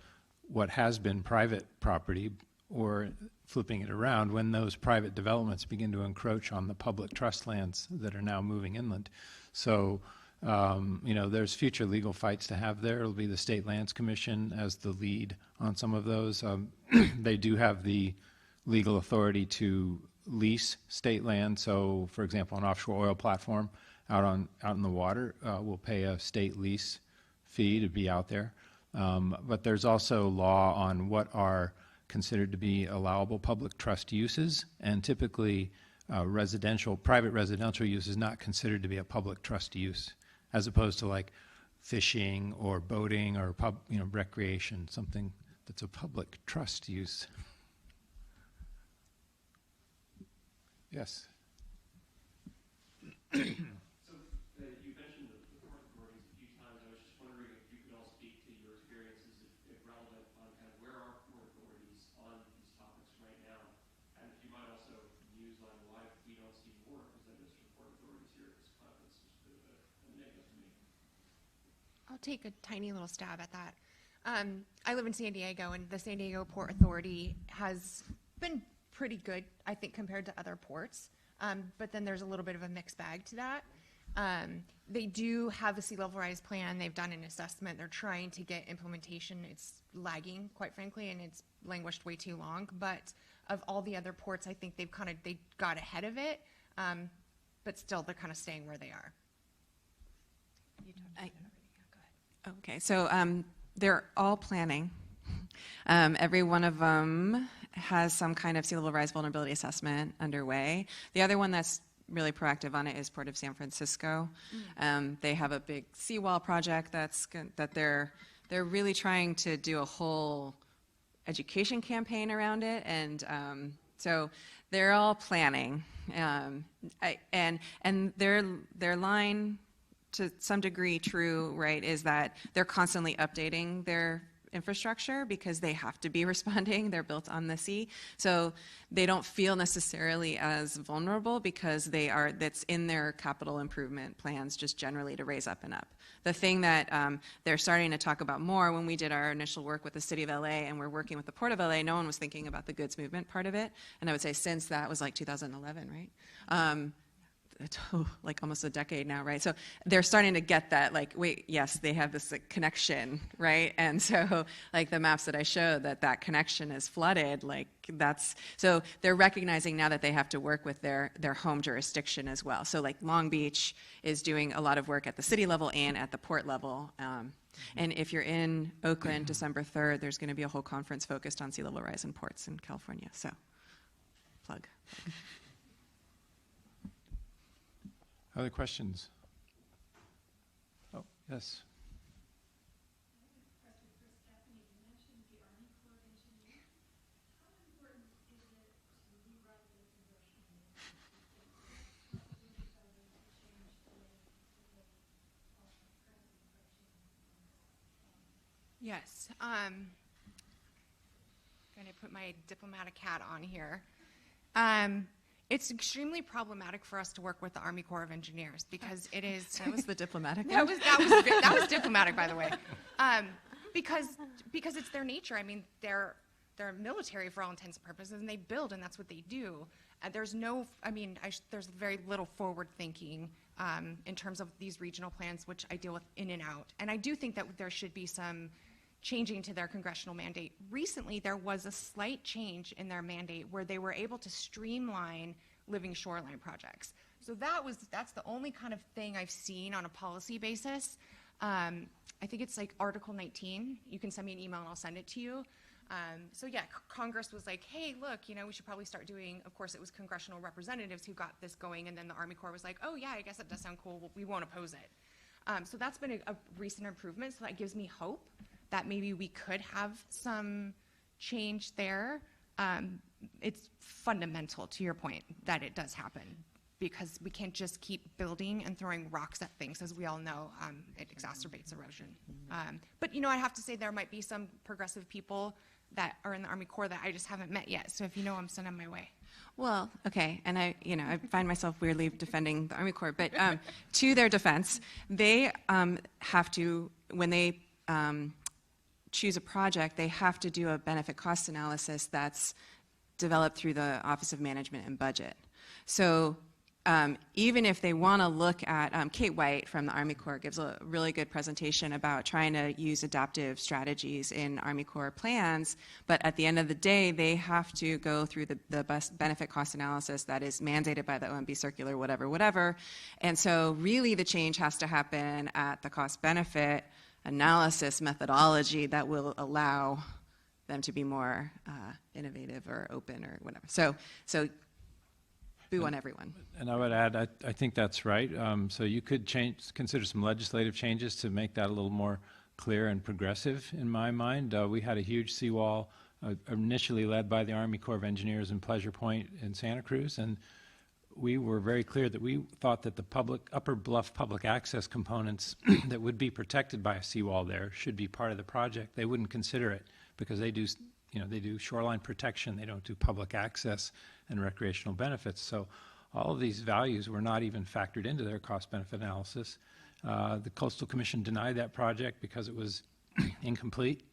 what has been private property, or flipping it around, when those private developments begin to encroach on the public trust lands that are now moving inland. So there's future legal fights to have there. It'll be the State Lands Commission as the lead on some of those. They do have the legal authority to lease state land. So, for example, an offshore oil platform out in the water will pay a state lease fee to be out there. But there's also law on what are considered to be allowable public trust uses, and typically private residential use is not considered to be a public trust use, as opposed to like fishing or boating or recreation, something that's a public trust use. Yes. So you mentioned the port authorities a few times. I was just wondering if you could all speak to your experiences, if relevant, on kind of where are port authorities on these topics right now, and if you might also muse on why we don't see more representatives from port authorities here at this conference. It's a bit of a negative to me. I'll take a tiny little stab at that. I live in San Diego, and the San Diego Port Authority has been pretty good, I think, compared to other ports. But then there's a little bit of a mixed bag to that. They do have a sea level rise plan. They've done an assessment. They're trying to get implementation. It's lagging, quite frankly, and it's languished way too long. But of all the other ports, I think they got ahead of it. But still, they're kind of staying where they are. Okay, so they're all planning. Every one of them has some kind of sea level rise vulnerability assessment underway. The other one that's really proactive on it is Port of San Francisco. They have a big seawall project that they're really trying to do a whole education campaign around it, and so they're all planning. And their line, to some degree true, right, is that they're constantly updating their infrastructure because they have to be responding. They're built on the sea. So they don't feel necessarily as vulnerable because that's in their capital improvement plans just generally to raise up and up. The thing that they're starting to talk about more, when we did our initial work with the City of LA and we're working with the Port of LA, no one was thinking about the goods movement part of it. And I would say since that was like 2011, right? Like almost a decade now, right? So they're starting to get that, like, wait, yes, they have this like, connection, right? And so like the maps that I showed, that connection is flooded, like so they're recognizing now that they have to work with their home jurisdiction as well. So like Long Beach is doing a lot of work at the city level and at the port level. And if you're in Oakland, December 3rd, there's going to be a whole conference focused on sea level rise in ports in California. So plug. Other questions? Oh, yes. Yes. Going to put my diplomatic hat on here. It's extremely problematic for us to work with the Army Corps of Engineers because it is. That was the diplomatic. that was diplomatic, by the way, because it's their nature. I mean, they're military for all intents and purposes, and they build, and that's what they do. There's there's very little forward thinking in terms of these regional plans, which I deal with in and out. And I do think that there should be some changing to their congressional mandate. Recently, there was a slight change in their mandate where they were able to streamline living shoreline projects. So that's the only kind of thing I've seen on a policy basis. I think it's like Article 19. You can send me an email and I'll send it to you. So yeah, Congress was like, hey, look, we should probably start doing, of course, it was congressional representatives who got this going, and then the Army Corps was like, oh yeah, I guess that does sound cool. We won't oppose it. So that's been a recent improvement, so that gives me hope that maybe we could have some change there. It's fundamental to your point that it does happen because we can't just keep building and throwing rocks at things. As we all know, it exacerbates erosion. But I have to say there might be some progressive people that are in the Army Corps that I just haven't met yet. So if you know them, send them my way. Well, okay, and I find myself weirdly defending the Army Corps, but to their defense, they have to, when they choose a project, they have to do a benefit cost analysis that's developed through the Office of Management and Budget. So even if they want to look at, Kate White from the Army Corps gives a really good presentation about trying to use adaptive strategies in Army Corps plans, but at the end of the day, they have to go through the benefit cost analysis that is mandated by the OMB circular, whatever. And so really the change has to happen at the cost benefit analysis methodology that will allow them to be more innovative or open or whatever. So boo on everyone. And I would add, I think that's right. So you could consider some legislative changes to make that a little more clear and progressive in my mind. We had a huge seawall initially led by the Army Corps of Engineers in Pleasure Point in Santa Cruz, and we were very clear that we thought that the upper bluff public access components that would be protected by a seawall there should be part of the project. They wouldn't consider it because they do shoreline protection. They don't do public access and recreational benefits. So all of these values were not even factored into their cost-benefit analysis. The Coastal Commission denied that project because it was incomplete,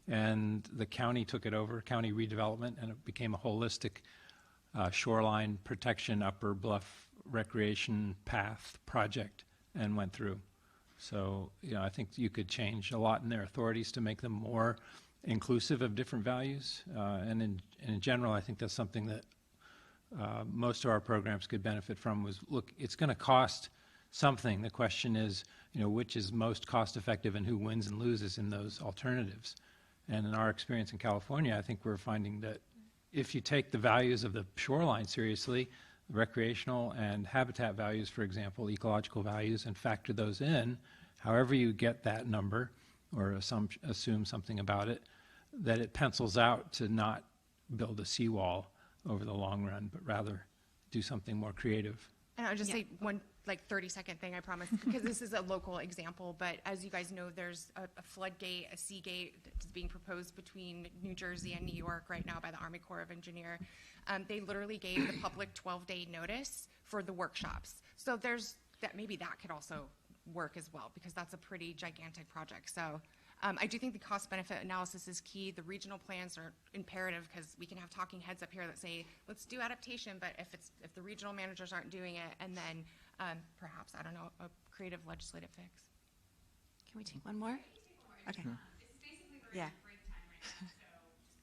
and the county took it over, county redevelopment, and it became a holistic shoreline protection, upper bluff recreation path project and went through. So, I think you could change a lot in their authorities to make them more inclusive of different values. And in general, I think that's something that most of our programs could benefit from. Was, look, it's going to cost something. The question is, which is most cost effective and who wins and loses in those alternatives. And in our experience in California, I think we're finding that if you take the values of the shoreline seriously, recreational and habitat values, for example, ecological values, and factor those in, however you get that number or assume something about it, that it pencils out to not build a seawall over the long run, but rather do something more creative. And I'll just say one 30-second thing, I promise, because this is a local example, but as you guys know, there's a floodgate, a sea gate that's being proposed between New Jersey and New York right now by the Army Corps of Engineers. They literally gave the public 12-day notice for the workshops. So maybe that could also work as well, because that's a pretty gigantic project. So I do think the cost-benefit analysis is key. The regional plans are imperative, because we can have talking heads up here that say, let's do adaptation, but if the regional managers aren't doing it, and then perhaps, I don't know, a creative legislative fix. Can we take one more? Okay. It's basically we're Yeah. in break time right now, so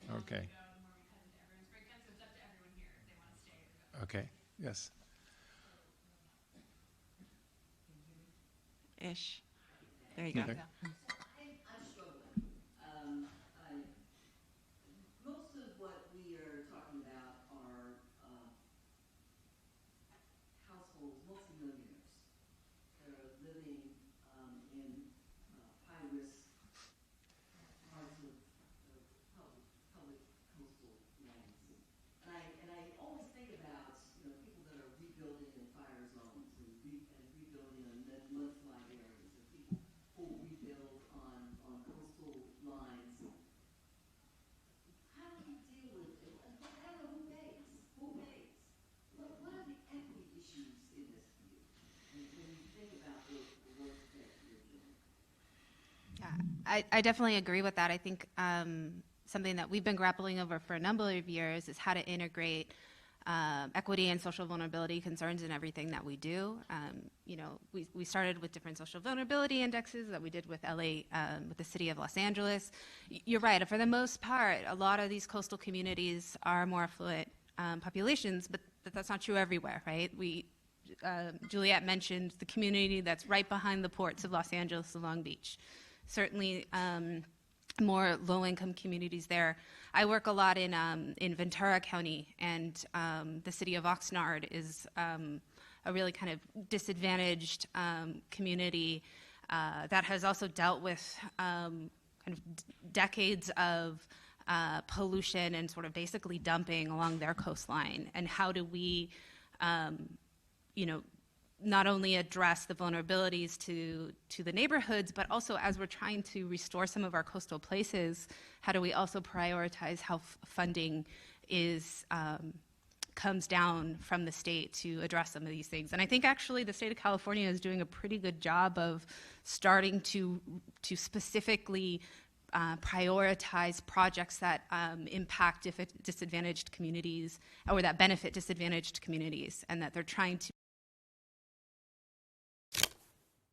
the longer Okay. we go, the more we cut into everyone's break time, so it's up to everyone here if they want to stay or go. Okay, yes. Ish. There you go. Okay. I'm struggling. Most of what we are talking about are households, multimillionaires, that are living in high-risk parts of public coastal lands. And I always think about people that are rebuilding in fire zones and rebuilding in mudslide areas, and people who rebuild on coastal lines. How do you deal with it? I don't know who pays. Who pays? What are the equity issues in this for you? When you think about the work that you're doing? Yeah, I definitely agree with that. I think something that we've been grappling over for a number of years is how to integrate equity and social vulnerability concerns in everything that we do. We started with different social vulnerability indexes that we did with LA, with the city of Los Angeles. You're right, for the most part, a lot of these coastal communities are more affluent populations, but that's not true everywhere, right? Juliet mentioned the community that's right behind the ports of Los Angeles and Long Beach. Certainly, more low-income communities there. I work a lot in Ventura County, and the city of Oxnard is a really kind of disadvantaged community that has also dealt with kind of decades of pollution and sort of basically dumping along their coastline. And how do we, not only address the vulnerabilities to the neighborhoods, but also as we're trying to restore some of our coastal places, how do we also prioritize how funding comes down from the state to address some of these things? And I think actually the state of California is doing a pretty good job of starting to specifically prioritize projects that impact disadvantaged communities, or that benefit disadvantaged communities, and that they're trying to